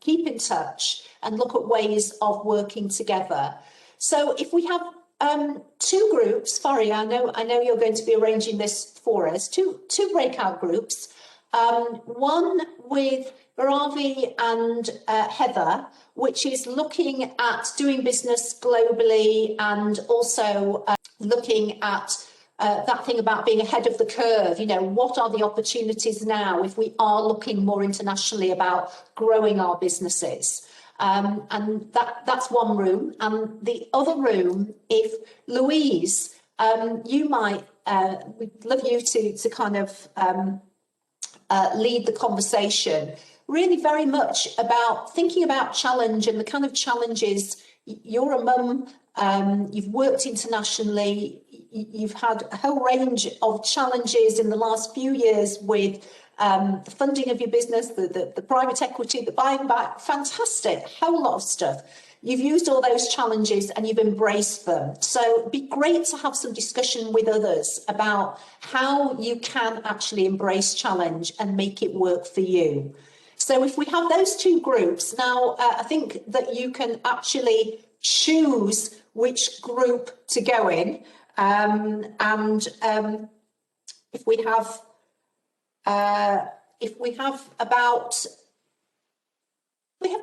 keep in touch and look at ways of working together. So if we have 2 groups, Faria, I know you're going to be arranging this for us, two breakout groups. One with Bhairavi and Heather, which is looking at doing business globally and also looking at that thing about being ahead of the curve. You know, what are the opportunities now if we are looking more internationally about growing our businesses? And that's one room. And the other room, if Louise, you might, we'd love you to kind of lead the conversation, really very much about thinking about challenge and the kind of challenges. You're a mum, you've worked internationally, you've had a whole range of challenges in the last few years with the funding of your business, the private equity, the buying back, fantastic, a whole lot of stuff. You've used all those challenges and you've embraced them. So it'd be great to have some discussion with others about how you can actually embrace challenge and make it work for you. So if we have those 2 groups, now I think that you can actually choose which group to go in. If we have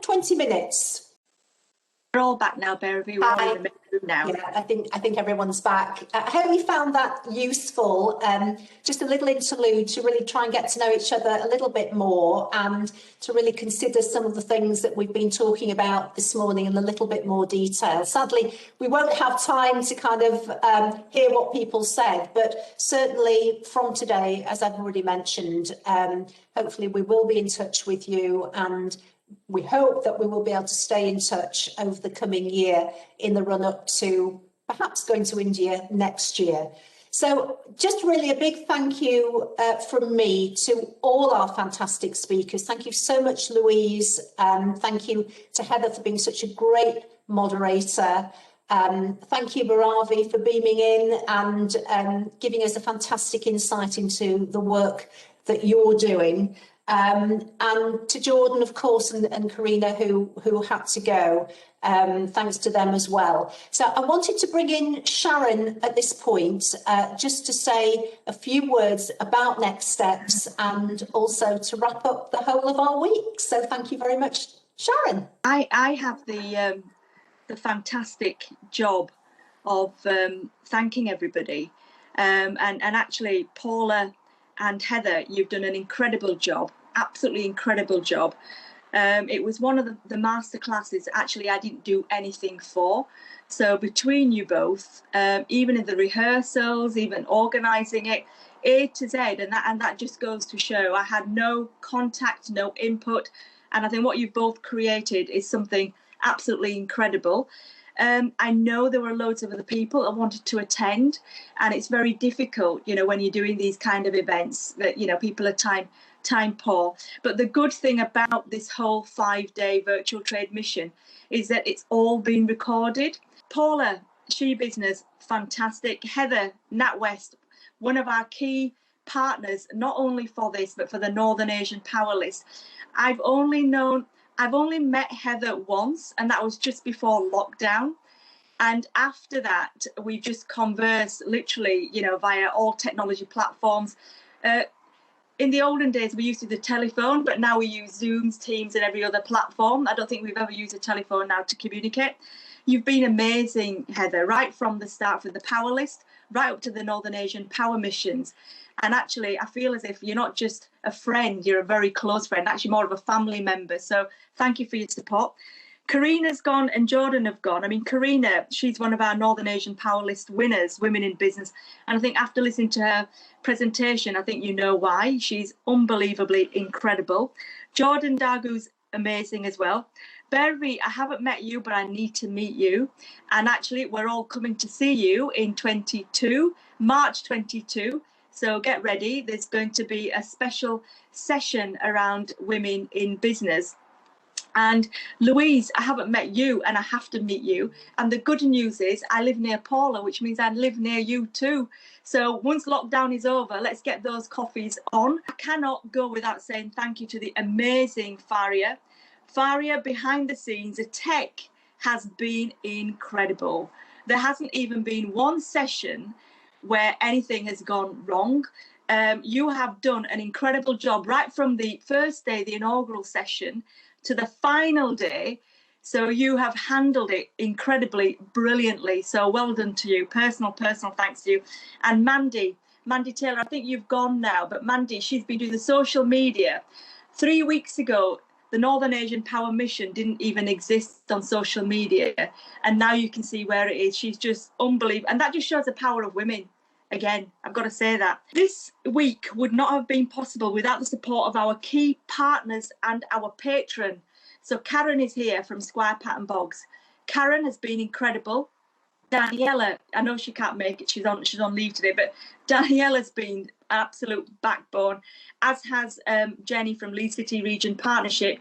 20 minutes. We're all back now, Bhairavi. We're all in the middle room now. Yeah, I think everyone's back. I hope we found that useful. Just a little interlude to really try and get to know each other a little bit more and to really consider some of the things that we've been talking about this morning in a little bit more detail. Sadly, we won't have time to kind of hear what people said, but certainly from today, as I've already mentioned, hopefully we will be in touch with you, and we hope that we will be able to stay in touch over the coming year in the run-up to perhaps going to India next year. So just really a big thank you from me to all our fantastic speakers. Thank you so much, Louise. Thank you to Heather for being such a great moderator. Thank you, Bhairavi, for beaming in and giving us a fantastic insight into the work that you're doing. And to Jordan, of course, and Karina, who had to go. Thanks to them as well. So I wanted to bring in Sharon at this point, just to say a few words about next steps and also to wrap up the whole of our week. So thank you very much, Sharon. I have the fantastic job of thanking everybody, and actually Paula and Heather, you've done an incredible job, absolutely incredible job. It was one of the masterclasses actually I didn't do anything for. So between you both, even in the rehearsals, even organising it, A to Z, and that just goes to show I had no contact, no input, and I think what you've both created is something absolutely incredible. I know there were loads of other people that wanted to attend, and it's very difficult, you know, when you're doing these kind of events that, you know, people are time poor. But the good thing about this whole 5-day virtual trade mission is that it's all been recorded. Paula, She Business, fantastic. Heather, NatWest, one of our key partners, not only for this, but for the Northern Asian Power List. I've only met Heather once, and that was just before lockdown. And after that, we just conversed literally, you know, via all technology platforms. In the olden days, we used to do the telephone, but now we use Zooms, Teams, and every other platform. I don't think we've ever used a telephone now to communicate. You've been amazing, Heather, right from the start for the Power List, right up to the Northern Asian Power Missions. And actually, I feel as if you're not just a friend, you're a very close friend, actually more of a family member. So thank you for your support. Karina's gone and Jordan have gone. I mean, Karina, she's one of our Northern Asian Power List winners, Women in Business. And I think after listening to her presentation, I think you know why. She's unbelievably incredible. Jordan Dargue's amazing as well. Bhairavi, I haven't met you, but I need to meet you. And actually, we're all coming to see you in March 22. So get ready. There's going to be a special session around women in business. And Louise, I haven't met you and I have to meet you. And the good news is I live near Paula, which means I live near you too. So once lockdown is over, let's get those coffees on. I cannot go without saying thank you to the amazing Faria. Faria, behind the scenes, the tech has been incredible. There hasn't even been one session where anything has gone wrong. You have done an incredible job right from the first day, the inaugural session, to the final day. So you have handled it incredibly brilliantly. So well done to you. Personal thanks to you. And Mandy Taylor, I think you've gone now, but Mandy, she's been doing the social media. 3 weeks ago, the Northern Asian Power Mission didn't even exist on social media. And now you can see where it is. She's just unbelievable. And that just shows the power of women. Again, I've got to say that. This week would not have been possible without the support of our key partners and our patron. So Karen is here from Squire Patton Boggs. Karen has been incredible. Daniela, I know she can't make it, she's on leave today, but Daniela's been an absolute backbone, as has Jenny from Leeds City Region Partnership.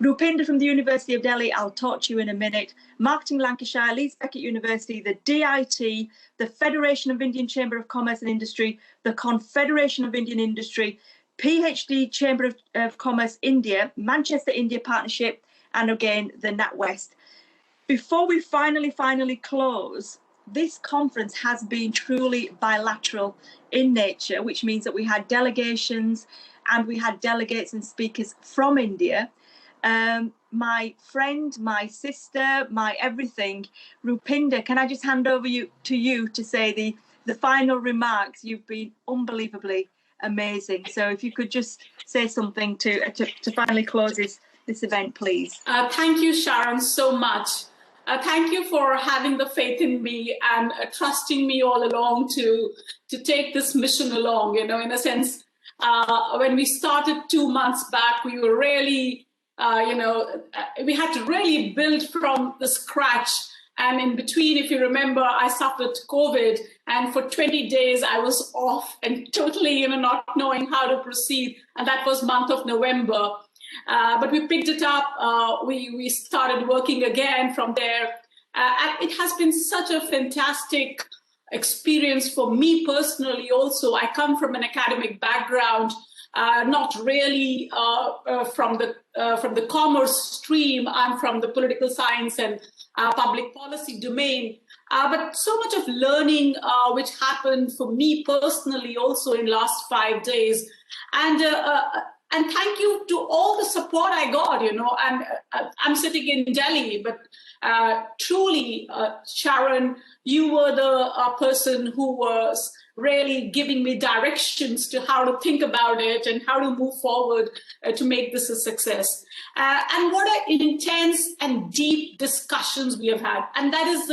Rupinder from the University of Delhi, I'll talk to you in a minute. Marketing Lancashire, Leeds Beckett University, the DIT, the Federation of Indian Chamber of Commerce and Industry, the Confederation of Indian Industry, PhD Chamber of Commerce India, Manchester India Partnership, and again, the NatWest. Before we finally close, this conference has been truly bilateral in nature, which means that we had delegations and we had delegates and speakers from India. My friend, my sister, my everything, Rupinder, can I just hand over to you to say the final remarks? You've been unbelievably amazing. So if you could just say something to finally close this event, please. Thank you, Sharon, so much. Thank you for having the faith in me and trusting me all along to take this mission along. You know, in a sense, when we started 2 months back, we were really we had to really build from the scratch. And in between, if you remember, I suffered COVID, and for 20 days I was off and totally, not knowing how to proceed. And that was month of November. But we picked it up. We started working again from there. And it has been such a fantastic experience for me personally also. I come from an academic background, not really from the commerce stream. I'm from the political science and public policy domain. But so much of learning which happened for me personally also in last 5 days. And thank you to all the support I got, and I'm sitting in Delhi, but truly, Sharon, you were the person who was really giving me directions to how to think about it and how to move forward to make this a success. And what intense and deep discussions we have had. And that is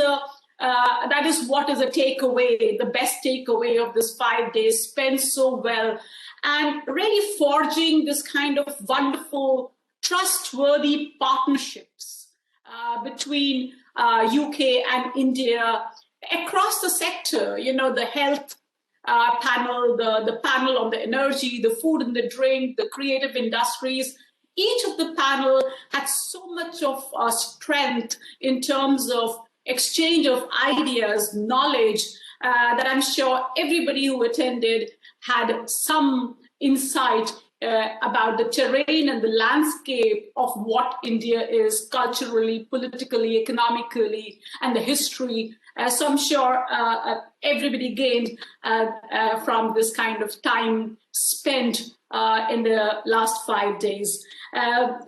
what is a takeaway, the best takeaway of this 5 days spent so well, and really forging this kind of wonderful, trustworthy partnerships between UK and India across the sector, the health panel, the panel on the energy, the food and the drink, the creative industries. Each of the panel had so much of strength in terms of exchange of ideas, knowledge, that I'm sure everybody who attended had some insight about the terrain and the landscape of what India is culturally, politically, economically, and the history. So I'm sure everybody gained from this kind of time spent in the last 5 days.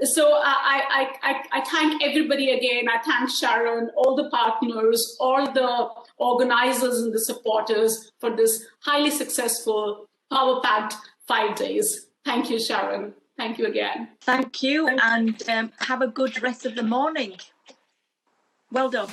So I thank everybody again. I thank Sharon, all the partners, all the organizers and the supporters for this highly successful, power-packed 5 days. Thank you, Sharon. Thank you again. Thank you, and have a good rest of the morning. Well done.